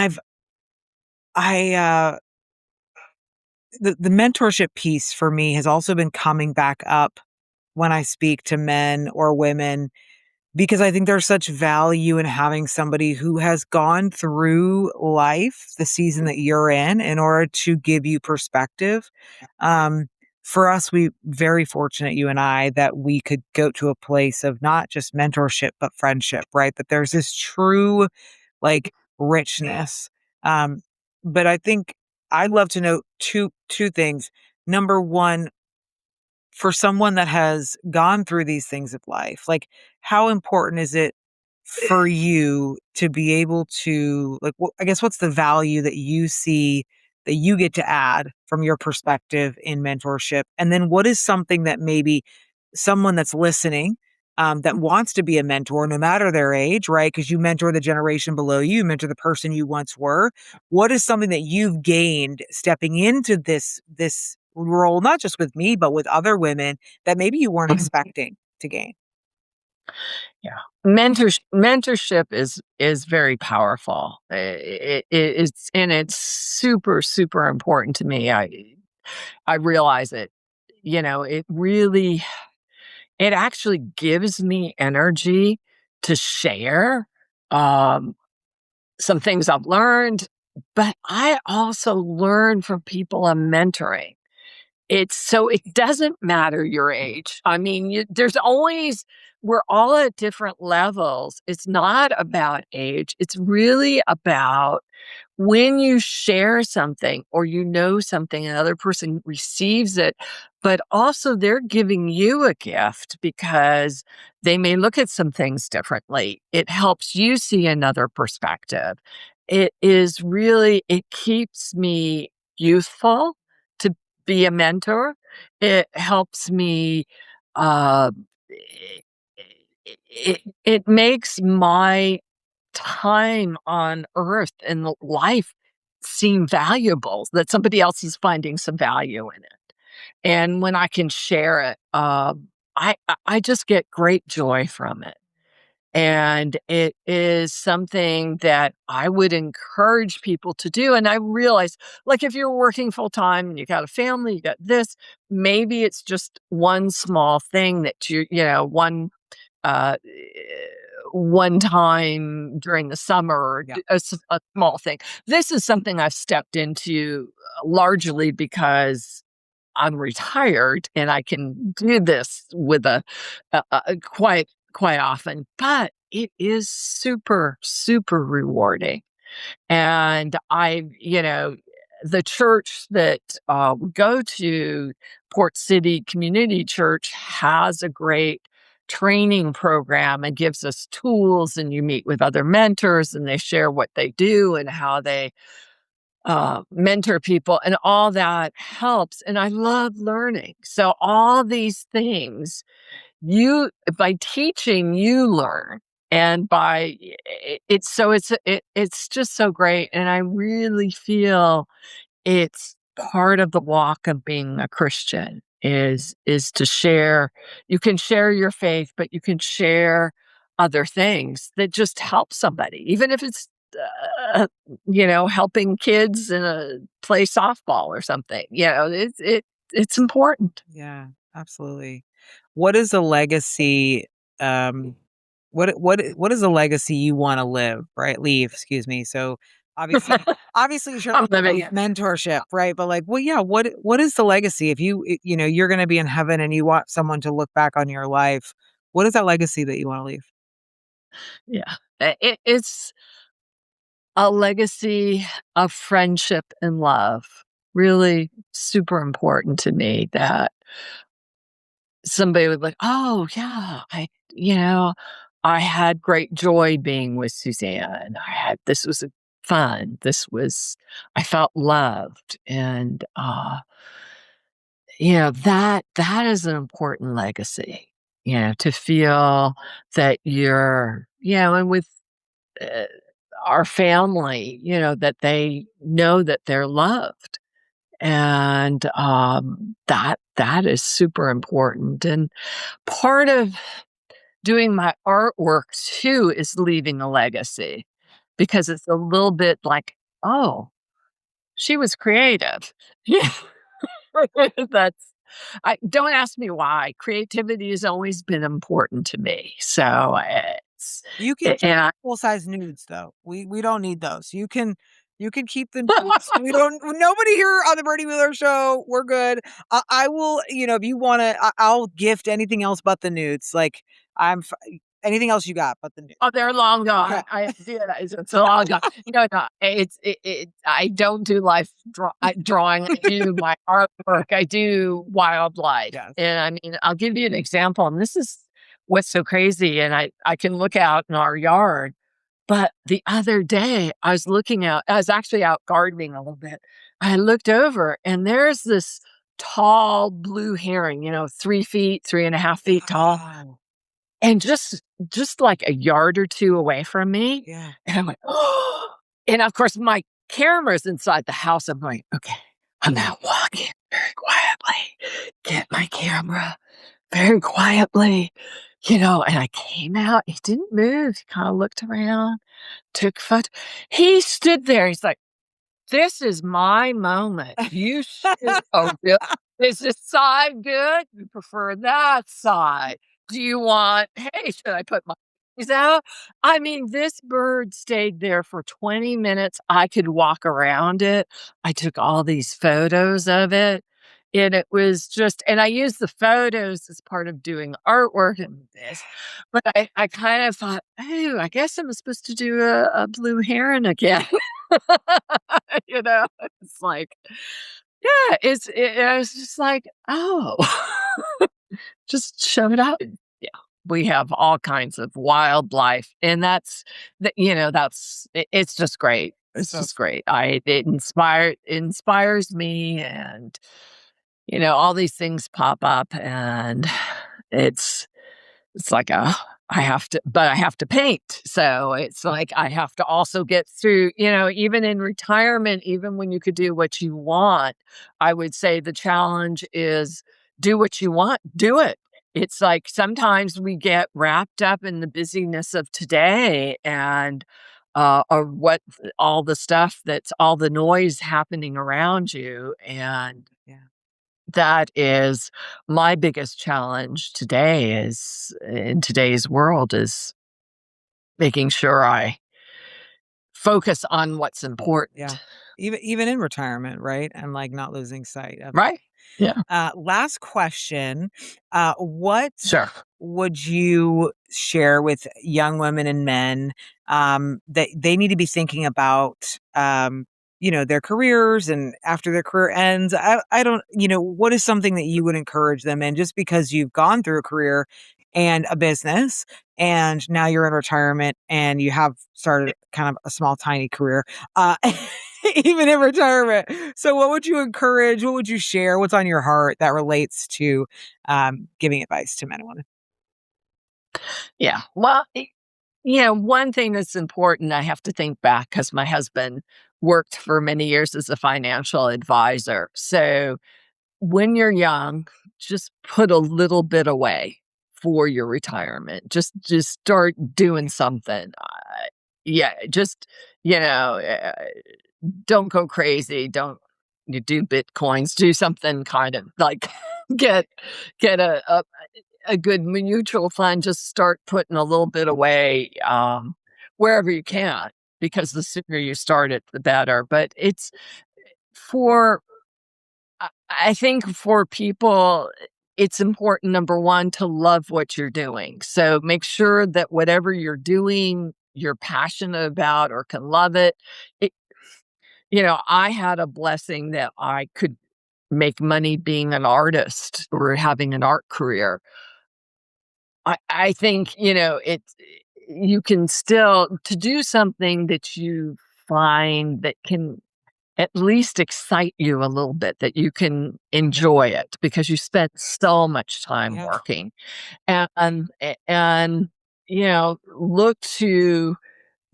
[SPEAKER 2] I, the mentorship piece for me has also been coming back up when I speak to men or women, because I think there's such value in having somebody who has gone through life, the season that you're in order to give you perspective. Um, for us, we very fortunate, you and I, that we could go to a place of not just mentorship, but friendship, right? That there's this true like richness. Um, but I think I'd love to know two things. Number one, for someone that has gone through these things of life, like how important is it for you to be able to I guess what's the value that you see that you get to add from your perspective in mentorship? And then what is something that maybe someone that's listening, that wants to be a mentor, no matter their age, right? Because you mentor the generation below you, mentor the person you once were. What is something that you've gained stepping into this role, not just with me, but with other women that maybe you weren't expecting to gain?
[SPEAKER 3] Yeah. Mentorship is very powerful. It's super, super important to me. I realize it. It really it actually gives me energy to share um, some things I've learned, but I also learn from people I'm mentoring. It doesn't matter your age. I mean, there's always we're all at different levels. It's not about age. It's really about when you share something or something, another person receives it, but also they're giving you a gift because they may look at some things differently. It helps you see another perspective. It keeps me youthful to be a mentor. It helps me, uh, it makes my time on earth and life seem valuable, that somebody else is finding some value in it. And when I can share it, I just get great joy from it. And it is something that I would encourage people to do. And I realize, like, if you're working full time and you got a family, you got this, maybe it's just one small thing that uh, one time during the summer, or
[SPEAKER 2] Yeah.
[SPEAKER 3] a small thing. This is something I've stepped into largely because I'm retired and I can do this with quite often, but it is super, super rewarding. And the church that we go to, Port City Community Church, has a great training program and gives us tools. And you meet with other mentors and they share what they do and how they mentor people, and all that helps. And I love learning. So all these things, by teaching, you learn. And it's just so great. And I really feel it's part of the walk of being a Christian is to share. You can share your faith, but you can share other things that just help somebody, even if it's uh, helping kids play softball or something. It's important.
[SPEAKER 2] Yeah, absolutely. What is a legacy, um, what is a legacy you wanna leave, excuse me. So, obviously, you shared
[SPEAKER 3] I'm living it.
[SPEAKER 2] mentorship, right? But, like, well, yeah, what is the legacy? If you're gonna be in heaven and you want someone to look back on your life, What is that legacy that you want to leave?
[SPEAKER 3] Yeah. It's a legacy of friendship and love. Really super important to me that somebody would like, oh yeah, I had great joy being with Suzanne. This was fun. I felt loved. And, that is an important legacy, to feel that and with uh, our family, that they know that they're loved. And that is super important. And part of doing my artwork too is leaving a legacy because it's a little bit like, oh, she was creative. Yeah. That's I don't ask me why. Creativity has always been important to me. So it's
[SPEAKER 2] You can keep
[SPEAKER 3] and
[SPEAKER 2] full size nudes though. We don't need those. You can keep the nudes. We don't. Nobody here on the Brittany Wheeler Show. We're good. I will. If you want to, I'll gift anything else but the nudes. Like anything else you got but the nudes.
[SPEAKER 3] Oh, they're long gone.
[SPEAKER 2] Okay.
[SPEAKER 3] I did. It's long gone. No, I don't do drawing. I do my artwork. I do wildlife.
[SPEAKER 2] Yes.
[SPEAKER 3] And I mean, I'll give you an example. And this is what's so crazy. And I can look out in our yard. But the other day, I was actually out gardening a little bit. I looked over and there's this tall blue heron, 3 feet, 3.5 feet tall.
[SPEAKER 2] Wow.
[SPEAKER 3] And just like a yard or two away from me.
[SPEAKER 2] Yeah.
[SPEAKER 3] And I'm like, oh, and of course my camera's inside the house. I'm going, okay, I'm gonna walk in very quietly, get my camera very quietly, and I came out. He didn't move. He kind of looked around, took a photo. He stood there. He's like, this is my moment. You should. Oh, really? Is this side good? You prefer that side? Do you want, hey, should I put my things out? I mean, this bird stayed there for 20 minutes. I could walk around it. I took all these photos of it. And it was and I used the photos as part of doing artwork and this. But I kind of thought, oh, I guess I'm supposed to do a blue heron again. It's like, yeah, I was just like, oh, just showed up. Yeah, we have all kinds of wildlife, and it's just great. It's just great. It inspires me, and all these things pop up, and it's like I have to paint. So it's like I have to also get through, even in retirement, even when you could do what you want, I would say the challenge is do what you want, do it. It's like sometimes we get wrapped up in the busyness of today and or what all the stuff that's all the noise happening around you. And
[SPEAKER 2] Yeah.
[SPEAKER 3] that is my biggest challenge today is in today's world is making sure I focus on what's important.
[SPEAKER 2] Yeah. Even in retirement, right? And like not losing sight of.
[SPEAKER 3] Right? Yeah.
[SPEAKER 2] Last question. What
[SPEAKER 3] Sure.
[SPEAKER 2] would you share with young women and men that they need to be thinking about, their careers and after their career ends? I don't, what is something that you would encourage them in just because you've gone through a career and a business and now you're in retirement and you have started kind of a small, tiny career, even in retirement. So what would you encourage? What would you share? What's on your heart that relates to giving advice to men and women?
[SPEAKER 3] Yeah. Well, one thing that's important, I have to think back because my husband worked for many years as a financial advisor. So when you're young, just put a little bit away for your retirement. Just start doing something. Just don't go crazy. Don't you do bitcoins? Do something kind of like get a good mutual fund. Just start putting a little bit away wherever you can, because the sooner you start it, the better. But it's for I think for people, it's important, number one, to love what you're doing. So make sure that whatever you're doing, you're passionate about or can love it. It I had a blessing that I could make money being an artist or having an art career. I think, it's you can still to do something that you find that can at least excite you a little bit, that you can enjoy it because you spent so much time
[SPEAKER 2] Yeah.
[SPEAKER 3] working. And look to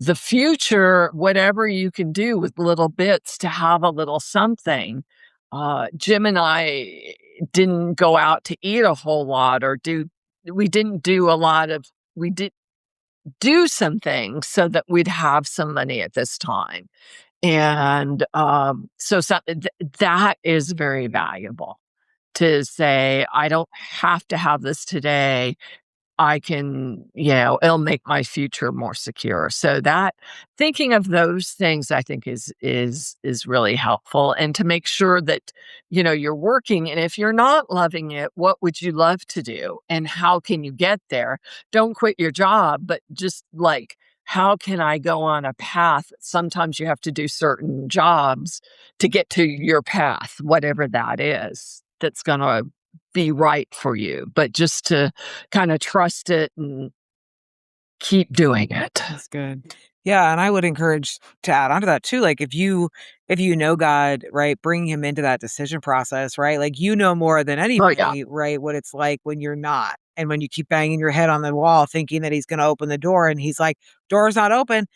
[SPEAKER 3] the future, whatever you can do with little bits to have a little something. Jim and I didn't go out to eat a whole lot we didn't do a lot of, we did do some things so that we'd have some money at this time. And that is very valuable to say, I don't have to have this today. I can, it'll make my future more secure. So that thinking of those things, I think is really helpful. And to make sure that, you're working. And if you're not loving it, what would you love to do? And how can you get there? Don't quit your job, but just like, how can I go on a path? Sometimes you have to do certain jobs to get to your path, whatever that is, that's going to be right for you, but just to kind of trust it and keep doing it.
[SPEAKER 2] That's good. Yeah, and I would encourage to add on to that too. Like if you know God, right, bring him into that decision process, right? Like more than
[SPEAKER 3] Oh, yeah.
[SPEAKER 2] anybody, right, what it's like when you're not. And when you keep banging your head on the wall thinking that he's going to open the door and he's like, door's not open.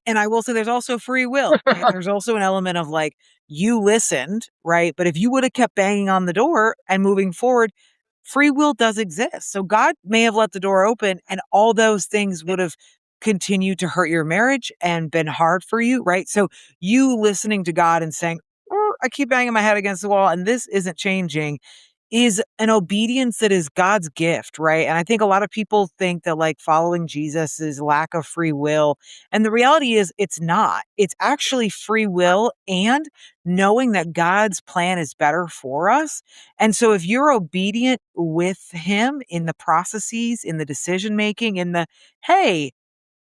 [SPEAKER 2] And I will say there's also free will. Right? There's also an element of like you listened, right? But if you would have kept banging on the door and moving forward, free will does exist. So God may have let the door open and all those things would have continued to hurt your marriage and been hard for you, right? So you listening to God and saying, I keep banging my head against the wall and this isn't changing is an obedience that is God's gift, right? And I think a lot of people think that like following Jesus is lack of free will. And the reality is it's not. It's actually free will and knowing that God's plan is better for us. And so if you're obedient with him in the processes, in the decision making, in the, hey,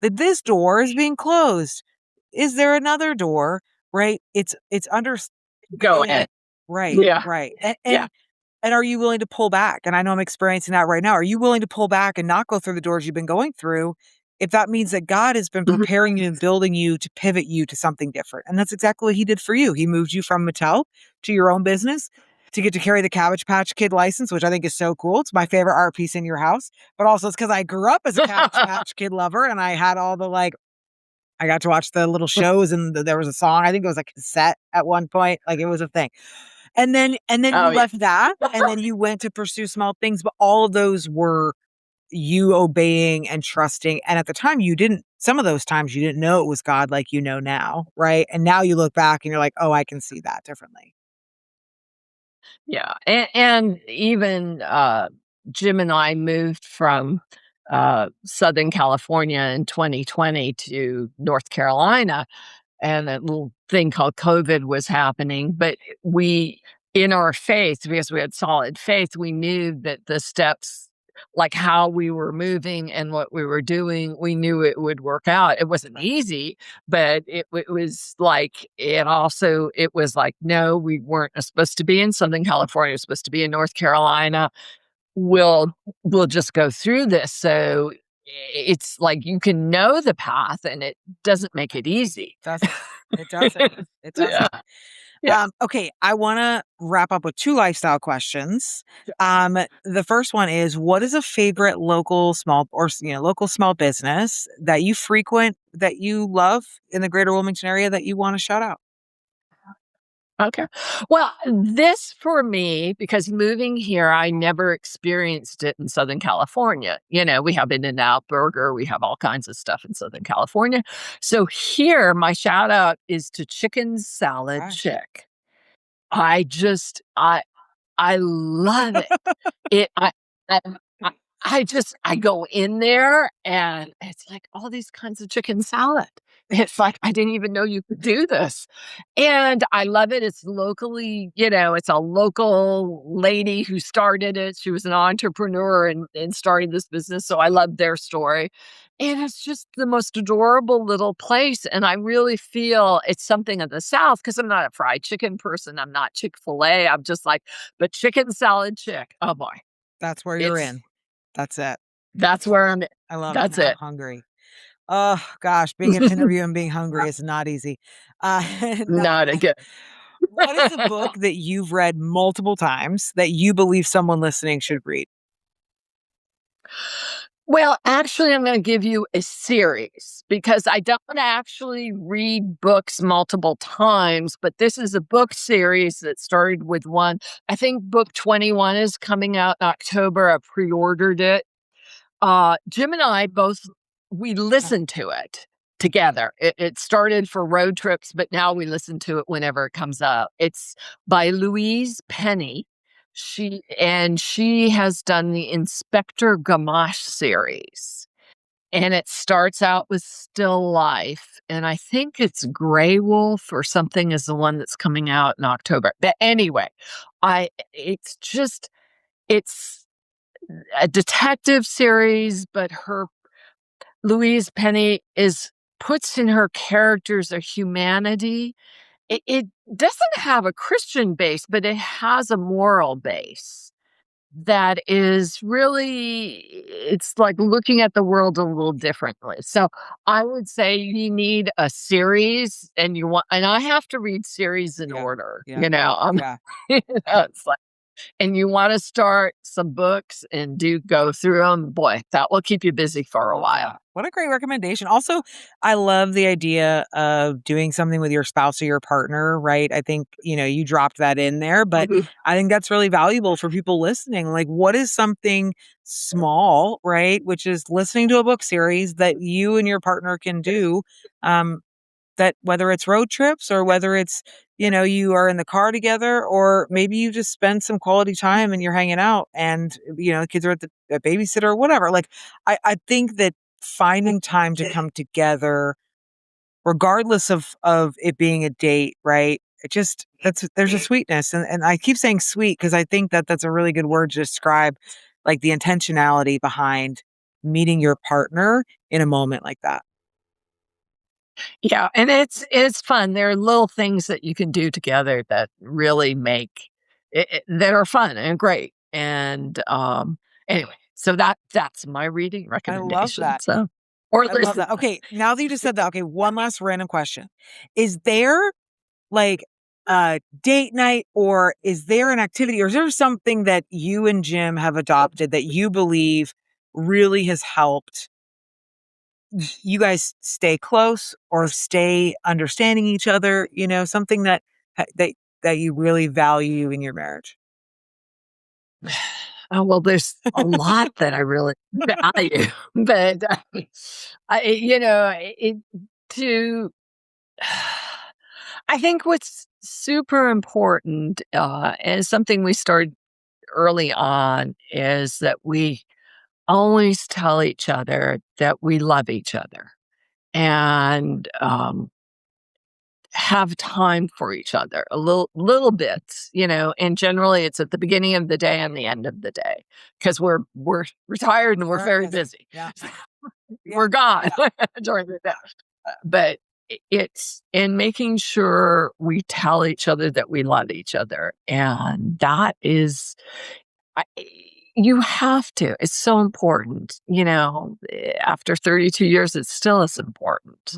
[SPEAKER 2] this door is being closed. Is there another door? Right? It's under
[SPEAKER 3] Go ahead.
[SPEAKER 2] Right,
[SPEAKER 3] Yeah.
[SPEAKER 2] right.
[SPEAKER 3] Yeah.
[SPEAKER 2] And are you willing to pull back? And I know I'm experiencing that right now. Are you willing to pull back and not go through the doors you've been going through if that means that God has been
[SPEAKER 3] Mhm.
[SPEAKER 2] preparing you and building you to pivot you to something different? And that's exactly what he did for you. He moved you from Mattel to your own business to get to carry the Cabbage Patch Kid license, which I think is so cool. It's my favorite art piece in your house. But also it's because I grew up as a Cabbage Patch Kid lover and I had all the like, I got to watch the little shows and there was a song. I think it was a cassette at one point. Like it was a thing. And then
[SPEAKER 3] Oh,
[SPEAKER 2] you
[SPEAKER 3] yeah.
[SPEAKER 2] left that and then you went to pursue small things, but all of those were you obeying and trusting. And at the time some of those times you didn't know it was God like you know now, right? And now you look back and you're like, oh, I can see that differently.
[SPEAKER 3] Yeah. And even Jim and I moved from Southern California in 2020 to North Carolina, and a little thing called COVID was happening. But in our faith, because we had solid faith, we knew that the steps, like how we were moving and what we were doing, we knew it would work out. It wasn't easy, but it was like, it was like, no, we weren't supposed to be in Southern California. We're supposed to be in North Carolina. We'll just go through this. So it's like you can know the path and it doesn't make it easy.
[SPEAKER 2] It doesn't. It doesn't.
[SPEAKER 3] Yeah. Yeah.
[SPEAKER 2] Okay, I want to wrap up with two lifestyle questions. The first one is, what is a favorite local small business that you frequent, that you love in the greater Wilmington area that you want to shout out?
[SPEAKER 3] Okay. Well, this for me, because moving here, I never experienced it in Southern California. We have In-N-Out Burger, we have all kinds of stuff in Southern California. So here, my shout out is to Chicken Salad
[SPEAKER 2] Right.
[SPEAKER 3] Chick. I love it. I I go in there and it's like all these kinds of chicken salad. It's like, I didn't even know you could do this. And I love it. It's locally, it's a local lady who started it. She was an entrepreneur and started this business. So I love their story. And it's just the most adorable little place. And I really feel it's something of the South because I'm not a fried chicken person. I'm not Chick-fil-A. I'm just like, but chicken salad chick. Oh boy.
[SPEAKER 2] That's where you're in. That's it.
[SPEAKER 3] That's where I'm at.
[SPEAKER 2] I love
[SPEAKER 3] That's
[SPEAKER 2] it. Now
[SPEAKER 3] it.
[SPEAKER 2] I'm hungry. Oh gosh, being an interview and being hungry is not easy. Now,
[SPEAKER 3] Not a good.
[SPEAKER 2] what is a book that you've read multiple times that you believe someone listening should read?
[SPEAKER 3] Well, actually, I'm going to give you a series because I don't actually read books multiple times, but this is a book series that started with one. I think book 21 is coming out in October. I pre-ordered it. Jim and I both, we listened to it together. It started for road trips, but now we listen to it whenever it comes out. It's by Louise Penny. She has done the Inspector Gamache series. And it starts out with Still Life. And I think it's Grey Wolf or something is the one that's coming out in October. But anyway, it's a detective series, but Louise Penny puts in her characters a humanity. It doesn't have a Christian base, but it has a moral base that is really, it's like looking at the world a little differently. So I would say you need a series and I have to read series in order,
[SPEAKER 2] Yeah. Yeah.
[SPEAKER 3] it's like, and you want to start some books and go through them, boy, that will keep you busy for a while.
[SPEAKER 2] What a great recommendation. Also, I love the idea of doing something with your spouse or your partner, right? I think, you dropped that in there, but I think that's really valuable for people listening. Like, what is something small, right? Which is listening to a book series that you and your partner can do. That whether it's road trips or whether it's, you are in the car together, or maybe you just spend some quality time and you're hanging out and, kids are at the babysitter or whatever. Like, I think that finding time to come together, regardless of it being a date, right? There's a sweetness. And I keep saying sweet because I think that that's a really good word to describe like the intentionality behind meeting your partner in a moment like that.
[SPEAKER 3] Yeah, and it's fun. There are little things that you can do together that really make that are fun and great. And anyway, so that's my reading
[SPEAKER 2] I love
[SPEAKER 3] recommendation.
[SPEAKER 2] that.
[SPEAKER 3] So, or
[SPEAKER 2] I love that. Okay, now that you just said that, okay, one last random question. Is there like a date night, or is there an activity, or is there something that you and Jim have adopted that you believe really has helped you guys stay close or stay understanding each other, something that that you really value in your marriage?
[SPEAKER 3] Oh, well, there's a lot that I really value, but to I think what's super important and something we started early on is that we always tell each other that we love each other and have time for each other a little bit, and generally it's at the beginning of the day and the end of the day because we're retired and we're very busy.
[SPEAKER 2] Yeah.
[SPEAKER 3] We're gone during the day. But it's in making sure we tell each other that we love each other. And that is, you have to. It's so important. After 32 years, it's still as important.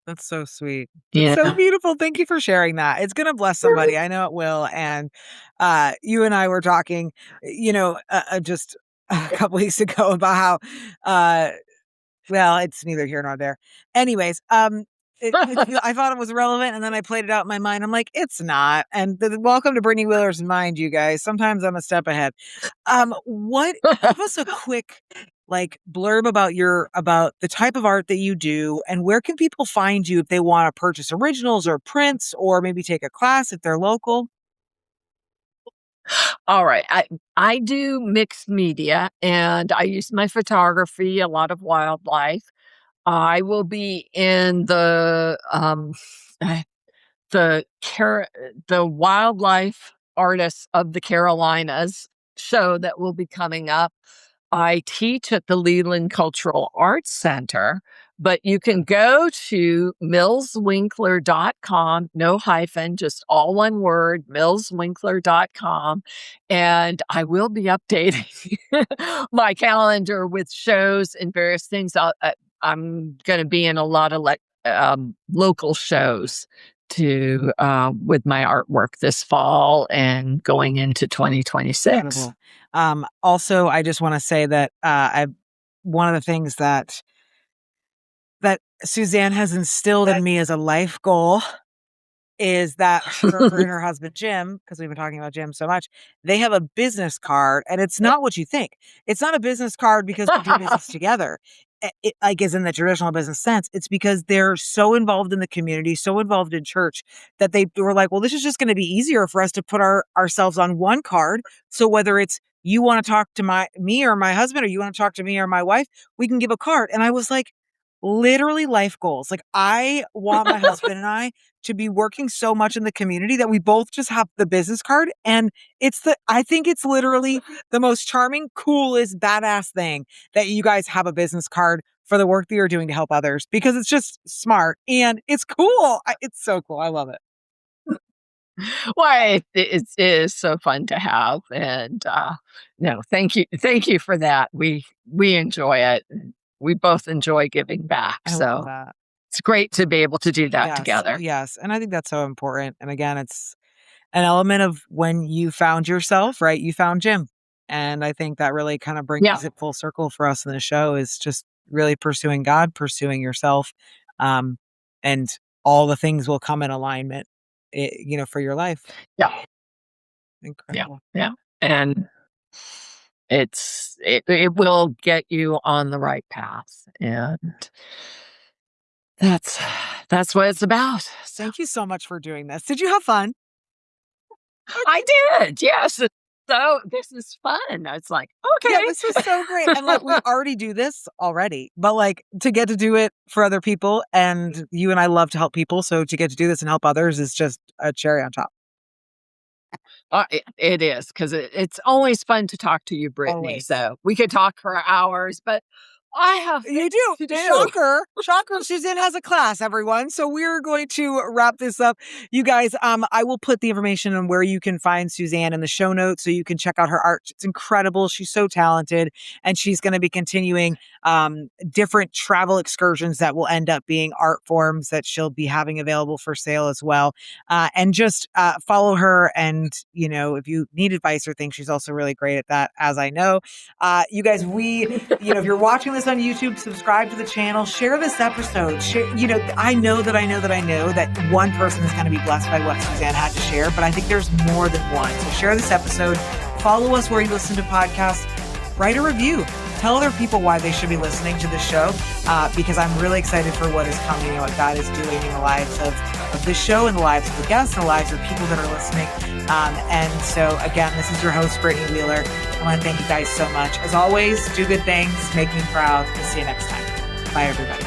[SPEAKER 2] That's so sweet. It's so beautiful. Thank you for sharing that. It's going to bless somebody. I know it will. And you and I were talking, just a couple weeks ago about how, well, it's neither here nor there. Anyways, I thought it was relevant, and then I played it out in my mind. I'm like, it's not. And welcome to Brittany Wheeler's Mind, you guys. Sometimes I'm a step ahead. Give us a quick blurb about the type of art that you do, and where can people find you if they want to purchase originals or prints, or maybe take a class if they're local?
[SPEAKER 3] All right. I do mixed media and I use my photography, a lot of wildlife. I will be in eh, the Car- the wildlife artists of the Carolinas show that will be coming up. I teach at the Leland Cultural Arts Center, but you can go to millswinkler.com, no hyphen, just all one word, millswinkler.com. And I will be updating my calendar with shows and various things. I'm going to be in a lot of local shows to with my artwork this fall and going into 2026.
[SPEAKER 2] Incredible. Also, I just want to say that one of the things that Suzanne has instilled in me as a life goal is that her and her husband, Jim, because we've been talking about Jim so much, they have a business card, and it's not what you think. It's not a business card because we do business together. It, like, is in the traditional business sense. It's because they're so involved in the community, so involved in church, that they were like, well, this is just going to be easier for us to put ourselves on one card. So whether it's you want to talk to me or my husband, or you want to talk to me or my wife, we can give a card. And I was like, literally life goals. Like, I want my husband and I to be working so much in the community that we both just have the business card. And I think it's literally the most charming, coolest, badass thing that you guys have a business card for the work that you're doing to help others, because it's just smart and it's cool. It's so cool. I love it.
[SPEAKER 3] Well, it is so fun to have. And no, thank you for that. We enjoy it. We both enjoy giving back.
[SPEAKER 2] I love that.
[SPEAKER 3] It's great to be able to do that together.
[SPEAKER 2] Yes. And I think that's so important. And again, it's an element of when you found yourself, right? You found Jim. And I think that really kind of brings it full circle for us in the show, is just really pursuing God, pursuing yourself. And all the things will come in alignment, for your life.
[SPEAKER 3] Yeah.
[SPEAKER 2] Incredible.
[SPEAKER 3] Yeah. And it will get you on the right path. And that's what it's about.
[SPEAKER 2] Thank you so much for doing this. Did you have fun?
[SPEAKER 3] I did. Yes. So this is fun. It's like, okay.
[SPEAKER 2] Yeah, this was so great. And we already do this already, but to get to do it for other people, and you and I love to help people. So to get to do this and help others is just a cherry on top.
[SPEAKER 3] It is, because it's always fun to talk to you, Brittany.
[SPEAKER 2] Always.
[SPEAKER 3] So we could talk for hours, but I have
[SPEAKER 2] you do.
[SPEAKER 3] To do.
[SPEAKER 2] Shocker. Suzanne has a class, everyone. So we're going to wrap this up. You guys, I will put the information on where you can find Suzanne in the show notes so you can check out her art. It's incredible. She's so talented, and she's going to be continuing different travel excursions that will end up being art forms that she'll be having available for sale as well. And just follow her. And, if you need advice or things, she's also really great at that, as I know. You guys, if you're watching this on YouTube, subscribe to the channel, share this episode. I know that one person is going to be blessed by what Suzanne had to share, but I think there's more than one. So share this episode, follow us where you listen to podcasts, write a review, tell other people why they should be listening to the show, because I'm really excited for what is coming and what God is doing in the lives of this show, and the lives of the guests, and the lives of people that are listening. And so again, this is your host, Brittany Wheeler. I want to thank you guys so much. As always, do good things, make me proud. We'll see you next time. Bye, everybody.